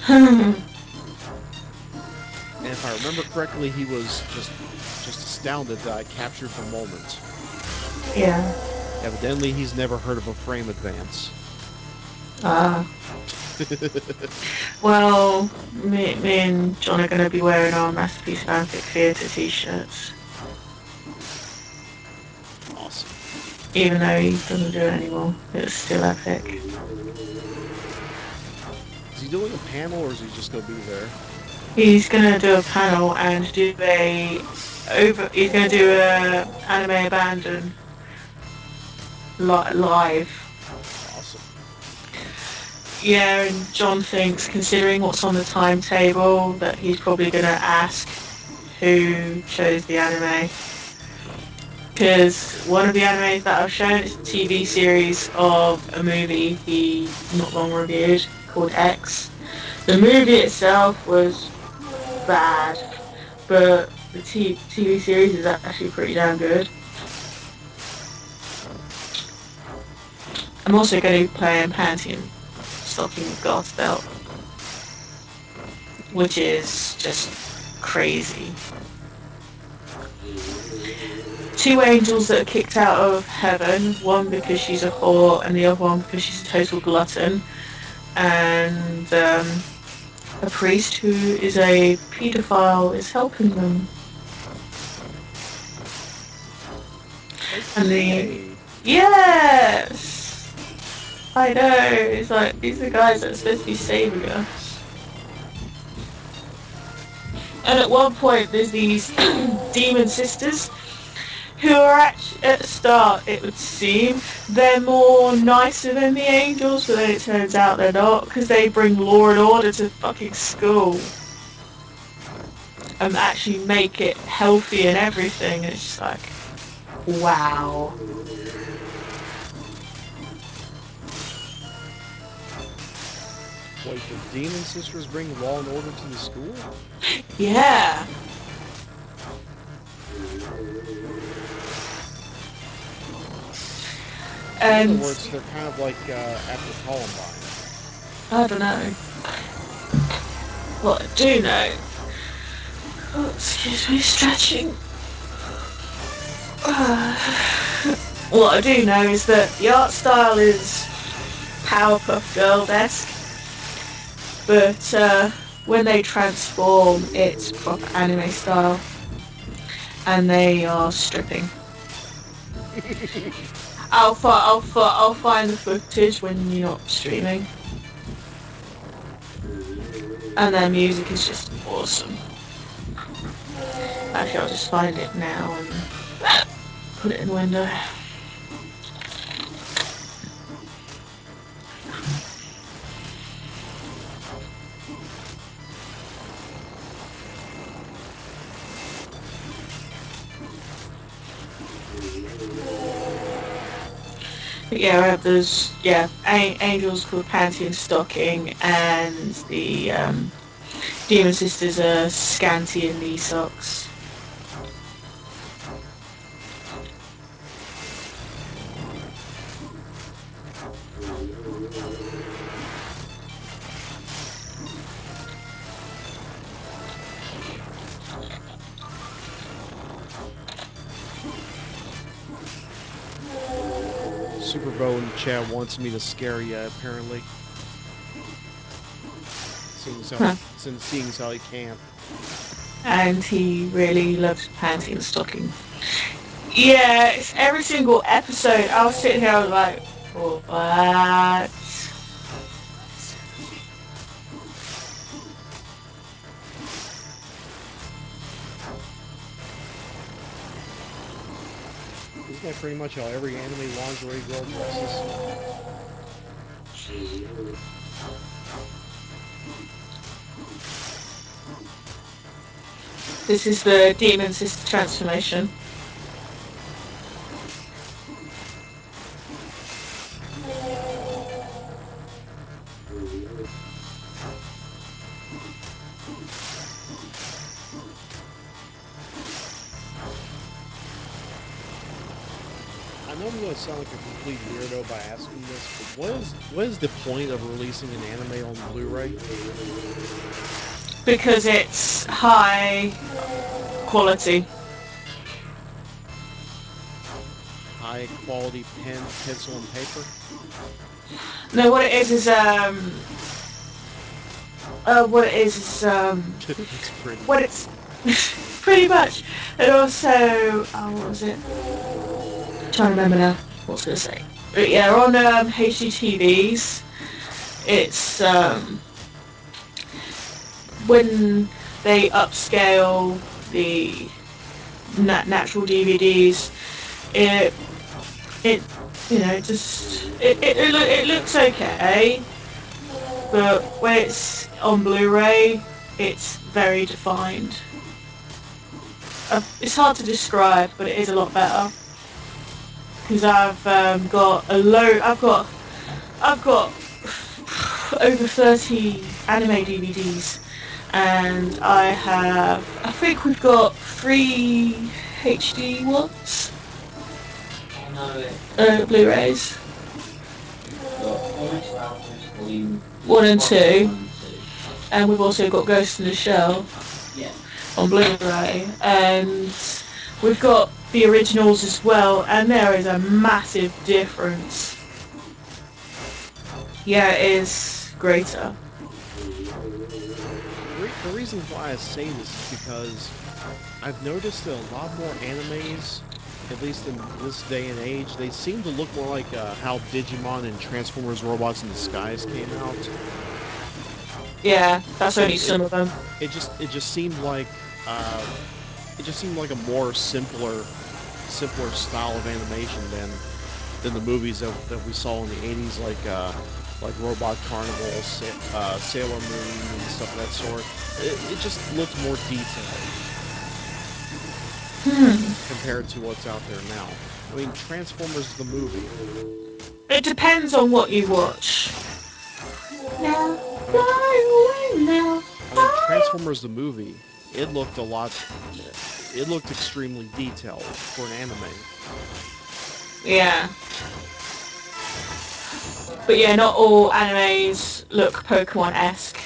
And if I remember correctly, he was just astounded that I captured the moment. Yeah. Evidently, he's never heard of a frame advance. Ah. Well, me and John are going to be wearing our Masterpiece Fanfic Theatre t-shirts. Awesome. Even though he doesn't do it anymore, it's still epic. Is he doing a panel or is he just going to be there? He's going to do a panel and do he's going to do a anime abandon live. Awesome. Yeah, and John thinks, considering what's on the timetable, that he's probably going to ask who chose the anime. Because one of the animes that I've shown is a TV series of a movie he not long reviewed called X. The movie itself was bad, but the TV series is actually pretty damn good. I'm also going to be playing Pantheon Stocking with Goth Belt, which is just crazy. Two angels that are kicked out of heaven, one because she's a whore and the other one because she's a total glutton, and a priest who is a paedophile is helping them. And yes, I know. It's like these are the guys that are supposed to be saving us. And at one point, there's these demon sisters who are actually, at the start, it would seem, they're more nicer than the angels, but then it turns out they're not, because they bring law and order to fucking school. And actually make it healthy and everything, and it's just like, wow. Wait, the Demon Sisters bring law and order to the school? Yeah. In And other words, they're kind of like after Columbine. I don't know. what I do know... Oh, excuse me, stretching. What I do know is that the art style is Powerpuff Girl-esque, but when they transform, it's proper anime style, and they are stripping. I'll find the footage when you're not streaming, and their music is just awesome. Actually, I'll just find it now and put it in the window. But yeah, I have those, angels called Panty and Stocking, and the Demon Sisters are Scanty and Knee Socks. Superbo in the chat wants me to scare you, apparently. Seeing how he can't. And he really loves Panty and Stocking. Yeah, it's every single episode. I was sitting here like, what? Isn't that pretty much how every anime lingerie girl dresses? This is the Demon Sister transformation. I know I'm going to sound like a complete weirdo by asking this, but what is the point of releasing an anime on Blu-ray? Because it's high quality. High quality pen, pencil, and paper? No, what it is It's pretty. what it's pretty much. And also, what was it? I'm trying to remember now. What was I going to say? But yeah, on HDTVs, it's when they upscale the natural DVDs, it it looks okay, but when it's on Blu-ray, it's very defined. It's hard to describe, but it is a lot better. Because I've got a load. I've got over 30 anime DVDs, and I think we've got 3 HD ones. Blu-rays. 1 and 2. And we've also got Ghost in the Shell on Blu-ray, and we've got the originals as well, and there is a massive difference. Yeah, it is greater. The reason why I say this is because I've noticed that a lot more animes, at least in this day and age, they seem to look more like how Digimon and Transformers Robots in Disguise came out. Yeah, that's only some of them. It just seemed like a more simpler style of animation than the movies that we saw in the 80s, like Robot Carnival, Sailor Moon, and stuff of that sort. It just looked more detailed compared to what's out there now. I mean, Transformers the movie. It depends on what you watch. Now, fly away now. I mean, Transformers the movie, it looked extremely detailed for an anime. Yeah. But yeah, not all animes look Pokemon-esque.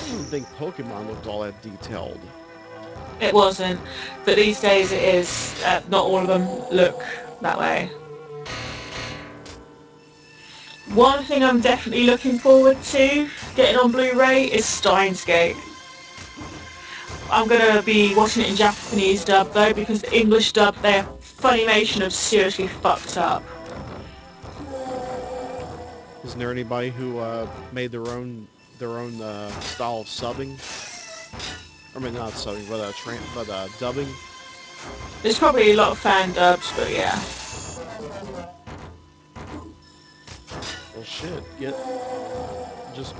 didn't think Pokemon looked all that detailed. It wasn't, but these days it is. Not all of them look that way. One thing I'm definitely looking forward to getting on Blu-ray is Steins Gate. I'm gonna be watching it in Japanese dub though, because the English dub, their Funimation have seriously fucked up. Isn't there anybody who made their own style of subbing? I mean, not subbing, but dubbing. There's probably a lot of fan dubs, but yeah. Well, shit. Just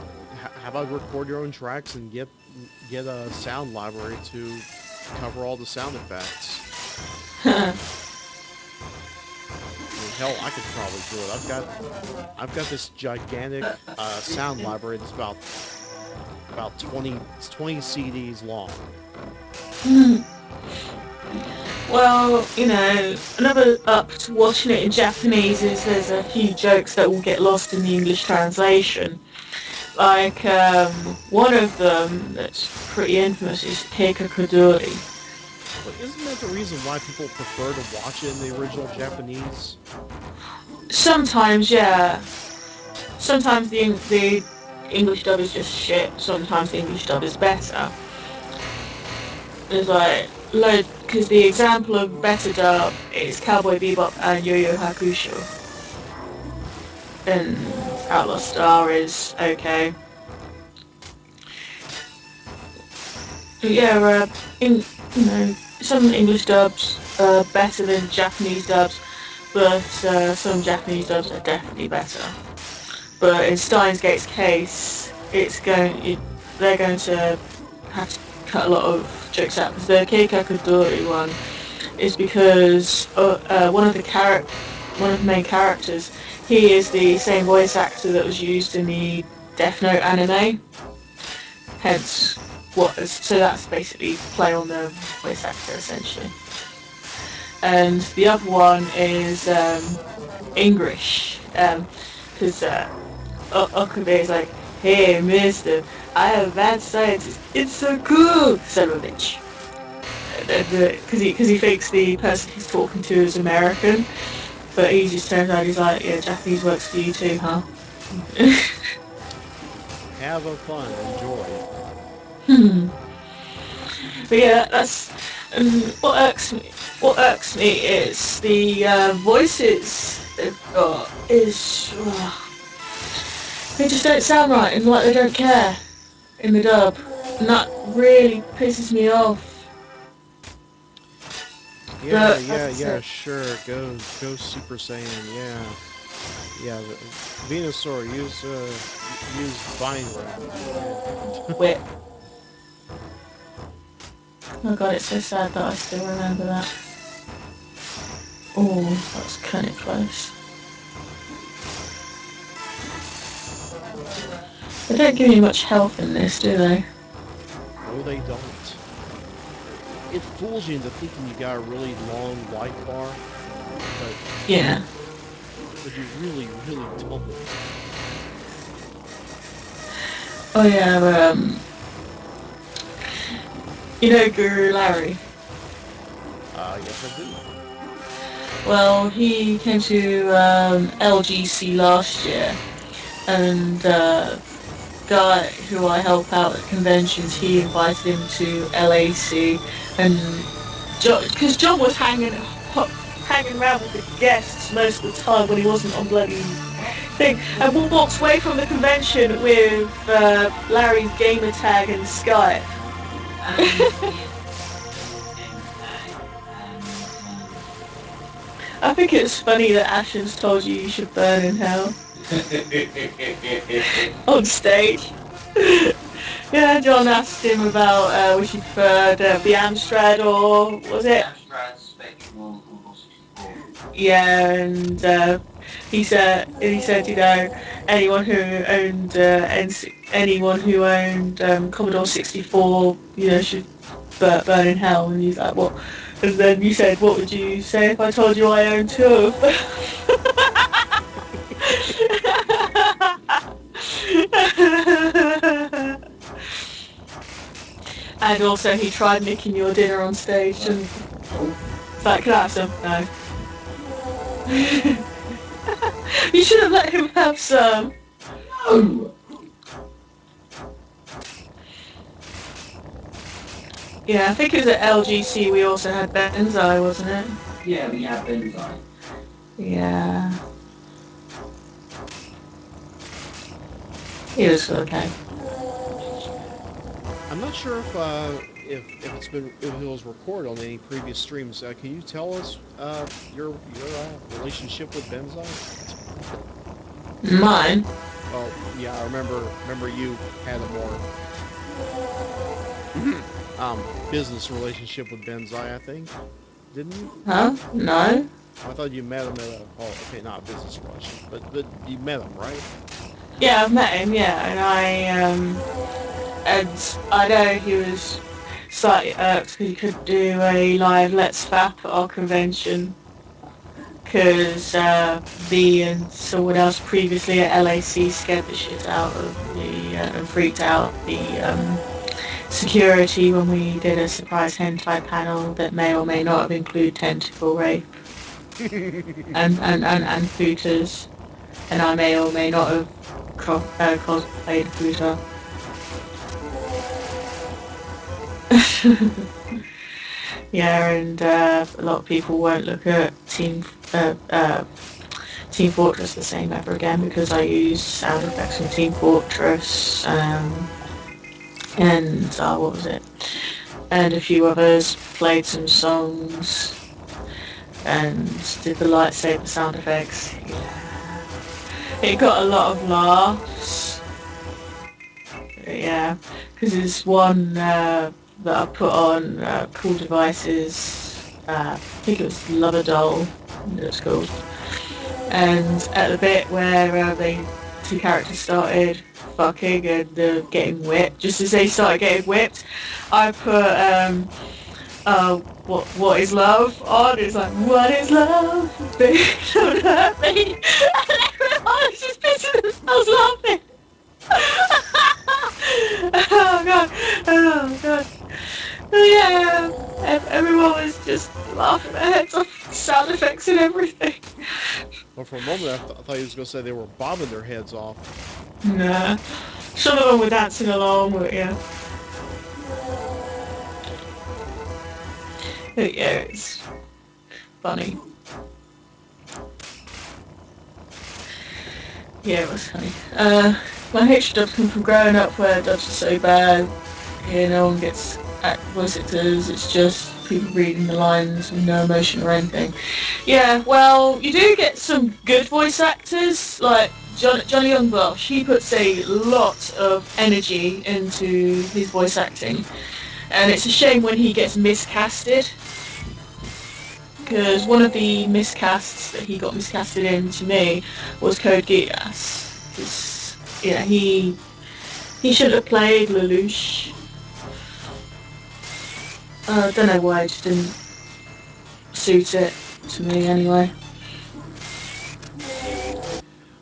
how about record your own tracks and get a sound library to cover all the sound effects. I mean, hell, I could probably do it. I've got this gigantic sound library that's about 20 CDs long. Well, another up to watching it in Japanese is there's a few jokes that will get lost in the English translation. Like, one of them that's pretty infamous is Keika Kuduri. But isn't that the reason why people prefer to watch it in the original Japanese? Sometimes, yeah. Sometimes the English dub is just shit. Sometimes the English dub is better. It's like, because the example of better dub is Cowboy Bebop and Yo-Yo Hakusho. And Outlaw Star is okay. But yeah, some English dubs are better than Japanese dubs, but some Japanese dubs are definitely better. But in Steins Gate's case, they're going to have to cut a lot of jokes out, because the Keika Kuduri one is because one of the main characters, he is the same voice actor that was used in the Death Note anime. Hence, so that's basically play on the voice actor essentially. And the other one is English, because Okabe is like, "Hey, mister, I have bad scientist. It's so cool, son of a bitch." Because he thinks the person he's talking to is American, but he just turns around and he's like, "Yeah, Japanese works for you too, huh?" Have a fun, enjoy. But yeah, that's what irks me. What irks me is the voices they've got is they just don't sound right, and like they don't care in the dub, and that really pisses me off. Yeah, sure. Go Super Saiyan. Yeah. Venusaur, use Vine Wrap. Whip. Oh god, it's so sad that I still remember that. Oh, that was kind of close. They don't give you much health in this, do they? No, they don't. It fools you into thinking you got a really long life bar, but Yeah. But you really, really don't. Oh yeah, you know Guru Larry? Yes I do. Well, he came to LGC last year, and guy who I help out at conventions, he invited him to LAC, and because John was hanging around with the guests most of the time when he wasn't on bloody thing, and we walked away from the convention with Larry's gamer tag and Skype. I think it's funny that Ashens told you should burn in hell on stage. Yeah, John asked him about which he preferred, the Amstrad or was it? Yeah, and he said anyone who owned Commodore 64, should burn in hell. And he's like, what? And then you said, what would you say if I told you I own two of them? And also he tried nicking your dinner on stage and it's like, can I have some? No. You should have let him have some. No! Yeah, I think it was at LGC we also had Benzai, wasn't it? Yeah, we have Benzai. Yeah. He was okay. I'm not sure if it's been if it was recorded on any previous streams. Can you tell us your relationship with Benzai? Mine? Well, yeah, I remember you had a more business relationship with Benzai, I think, didn't you? Huh? No? I thought you met him at a okay, not a business relationship, but you met him, right? Yeah, I've met him, yeah, and I know he was slightly irked because he couldn't do a live Let's Fap at our convention because me and someone else previously at LAC scared the shit out of the and freaked out the security when we did a surprise hentai panel that may or may not have included tentacle rape and footers, and I may or may not have cosplayed a footer. Yeah, and a lot of people won't look at Team Fortress the same ever again because I used sound effects from Team Fortress and what was it? And a few others, played some songs and did the lightsaber sound effects. Yeah, it got a lot of laughs. Yeah, because there's one that I put on Cool Devices. I think it was Lover Doll. It's called. And at the bit where the two characters started fucking and getting whipped, just as they started getting whipped, I put what is love on. It's like, what is love? Baby, don't hurt me. And everyone was just pissing themselves laughing. Oh god, oh god. Yeah, everyone was just laughing their heads off, sound effects and everything. Well, for a moment, I thought he was going to say they were bobbing their heads off. Nah, some of them were dancing along, but yeah. But yeah, it's funny. Yeah, it was funny. My hatred of them from growing up where dubs are so bad, no one gets voice actors, it's just people reading the lines with no emotion or anything. Yeah, well, you do get some good voice actors, like Johnny Youngbosh. He puts a lot of energy into his voice acting, and it's a shame when he gets miscasted, because one of the miscasts that he got miscasted in to me was Code Geass. Yeah, he should have played Lelouch. I don't know why it just didn't suit it to me anyway.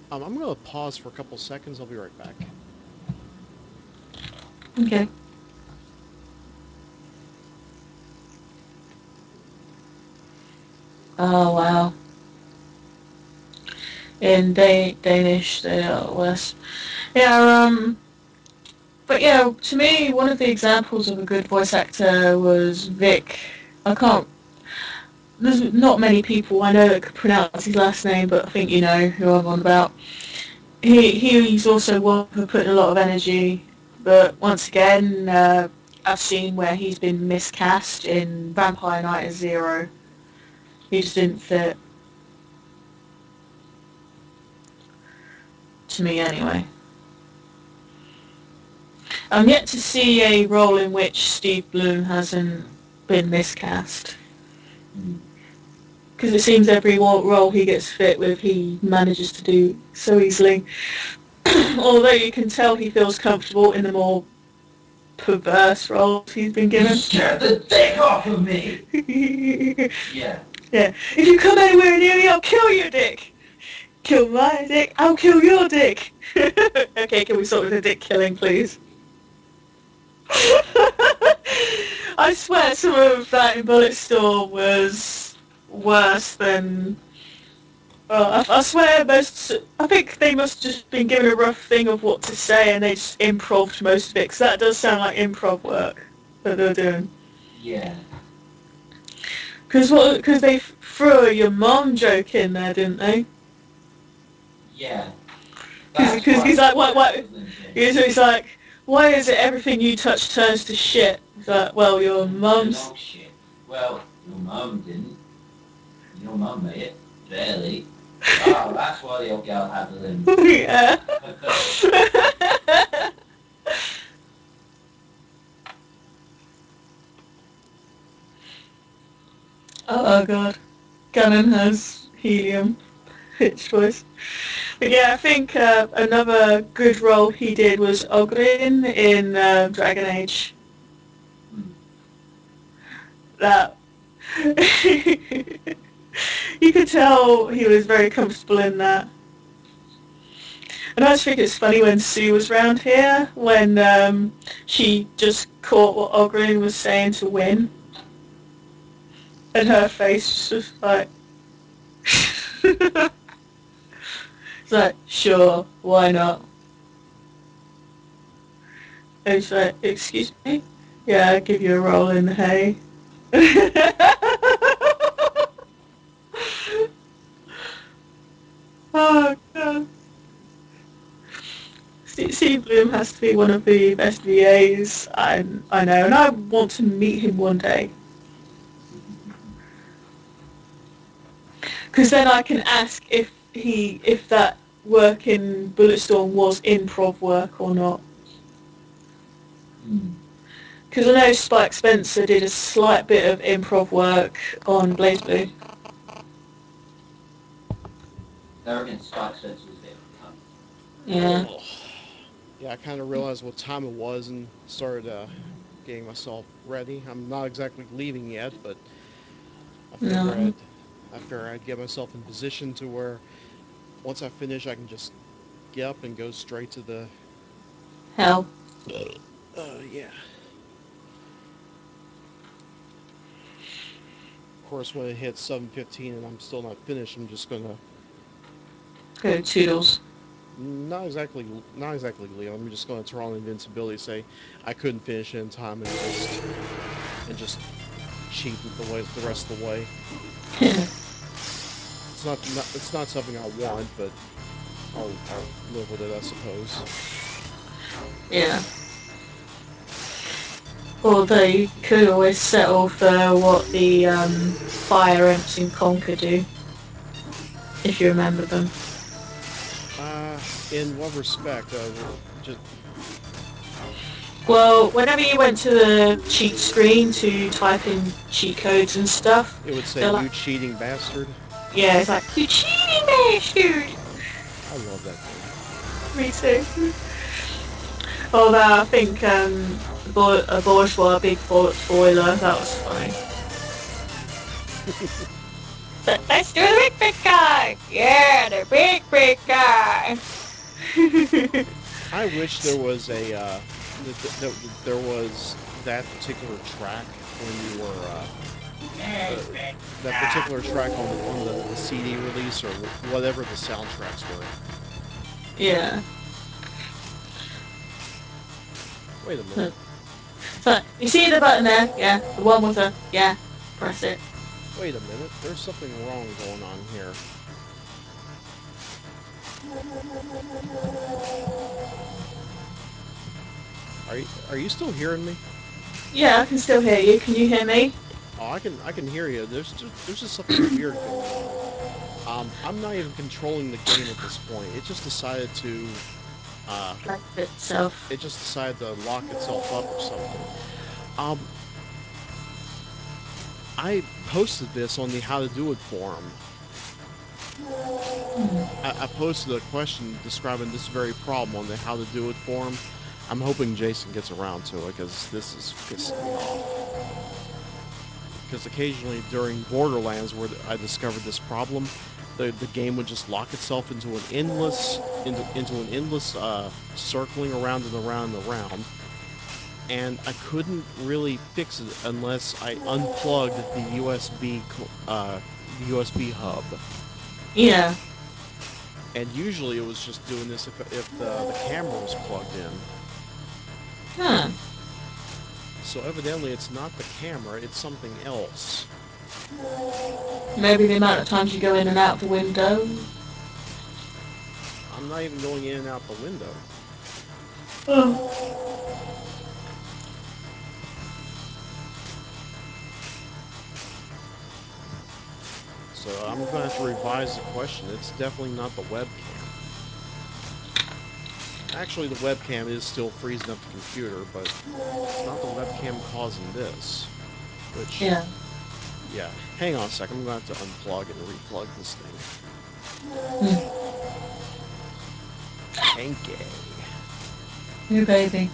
I'm going to pause for a couple seconds. I'll be right back. Okay. Oh wow. In Danish, they are worse. Yeah. But yeah, to me, one of the examples of a good voice actor was Vic. I can't. There's not many people I know that could pronounce his last name, but I think you know who I'm on about. He's also one for putting a lot of energy, but once again, I've seen where he's been miscast in Vampire Knight Zero. He just didn't fit. To me, anyway. I'm yet to see a role in which Steve Bloom hasn't been miscast. Because it seems every role he gets fit with, he manages to do so easily. Although you can tell he feels comfortable in the more perverse roles he's been given. You scared the dick off of me! Yeah. Yeah. If you come anywhere near me, I'll kill your dick. Kill my dick, I'll kill your dick. Okay, can we start with the dick killing, please? I swear some of that in Bulletstorm was worse than. Well, I swear most. I think they must have just been given a rough thing of what to say and they just improv'd most of it, because that does sound like improv work that they're doing. Yeah. Because they threw a your mom joke in there, didn't they? Yeah. Because That's quite he's like, what? clever, isn't it? He's like, why is it everything you touch turns to shit? He's like, well, your mum's. Dog shit. Well, your mum didn't. Your mum made it. Barely. Oh, that's why the old girl had the limb. Yeah. Oh god. Ganon has helium. Hitch voice. But yeah, I think another good role he did was Ogrin in Dragon Age. Hmm. That you could tell he was very comfortable in that. And I just think it's funny when Sue was round here, when she just caught what Ogrin was saying to win, and her face was just like, it's like, sure, why not? And she's like, excuse me? Yeah, I'll give you a roll in the hay. Oh, God. Steve Bloom has to be one of the best VAs I know, and I want to meet him one day. Because then I can ask if that work in Bulletstorm was improv work or not. Hmm. Because I know Spike Spencer did a slight bit of improv work on Blaze Blue. There again, Spike Spencer was a bit of a cunt. Yeah. Oh. Yeah, I kind of realized what time it was and started getting myself ready. I'm not exactly leaving yet, but I figure No. I'd get myself in position to where once I finish, I can just get up and go straight to the. Hell. Yeah. Of course, when it hits 7:15 and I'm still not finished, I'm just gonna Go Toodles. not exactly leave. I'm just gonna turn on invincibility, say I couldn't finish it in time, and just cheat the rest of the way. It's not something I want, but I'll live with it, I suppose. Yeah. Although you could always settle for what the Fire Imps in Conquer do, if you remember them. Uh, in what respect? Just Well, whenever you went to the cheat screen to type in cheat codes and stuff, it would say they're you like, cheating bastard. yeah, it's like, you cheating bastard! I love that thing. Me too. Although I think a bourgeois big boiler, that was funny. But let's do the big guy! Yeah, the big guy! I wish there was there was that particular track when you were that particular track on the CD release or whatever the soundtracks were. Yeah. Wait a minute. So, you see the button there? Yeah. The one with the, yeah. Press it. Wait a minute. There's something wrong going on here. Are you still hearing me? Yeah, I can still hear you. Can you hear me? Oh, I can hear you. There's just something weird going on. I'm not even controlling the game at this point. It just decided to uh, Like itself. it just decided to lock itself up or something. Um, I posted this on the How to Do It forum. I posted a question describing this very problem on the How to Do It forum. I'm hoping Jason gets around to it because this is pissing me off. Because occasionally during Borderlands, where I discovered this problem, the game would just lock itself into an endless circling around and around and around. and I couldn't really fix it unless I unplugged the USB hub. Yeah. And usually it was just doing this if the camera was plugged in. Huh. So evidently it's not the camera, it's something else. Maybe the amount of times you go in and out the window. I'm not even going in and out the window. Oh. So I'm going to have to revise the question. It's definitely not the webcam. Actually, the webcam is still freezing up the computer, but it's not the webcam causing this. Which, Yeah. yeah. Hang on a second. I'm going to have to unplug and replug this thing. Hmm. Henke. New baby.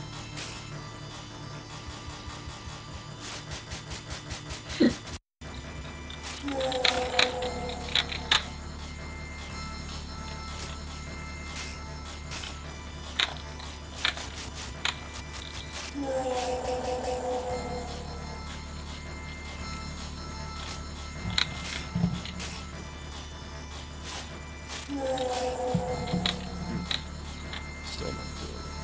Still not doing it.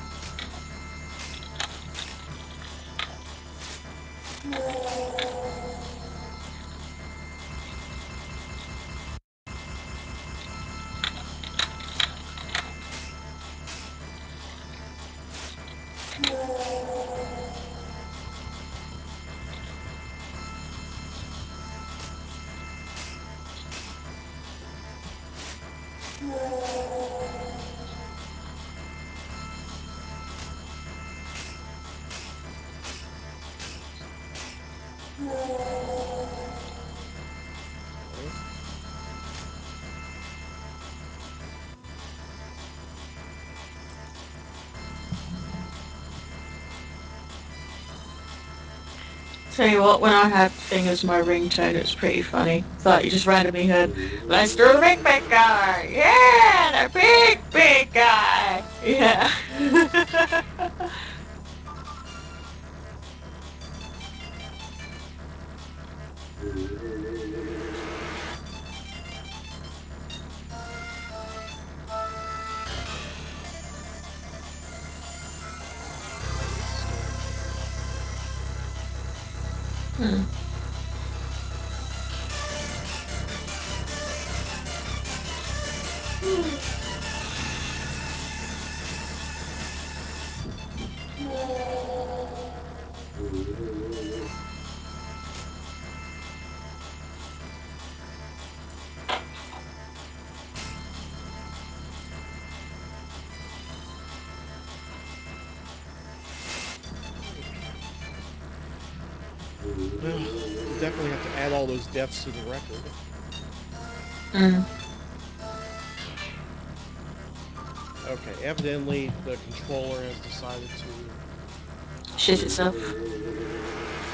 Tell you what, when I had Thing as my ringtone, it was pretty funny. Thought you just randomly heard, let's do the big, big guy! Yeah, the big, big guy! Yeah. Hmm. Well, we'll definitely have to add all those deaths to the record. Hmm. Okay, evidently the controller has decided to, Shit itself.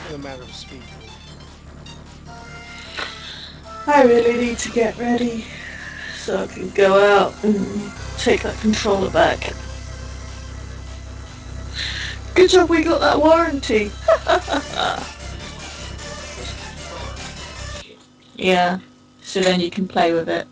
in a matter of speaking. I really need to get ready so I can go out and take that controller back. Good job we got that warranty. Yeah. So then you can play with it.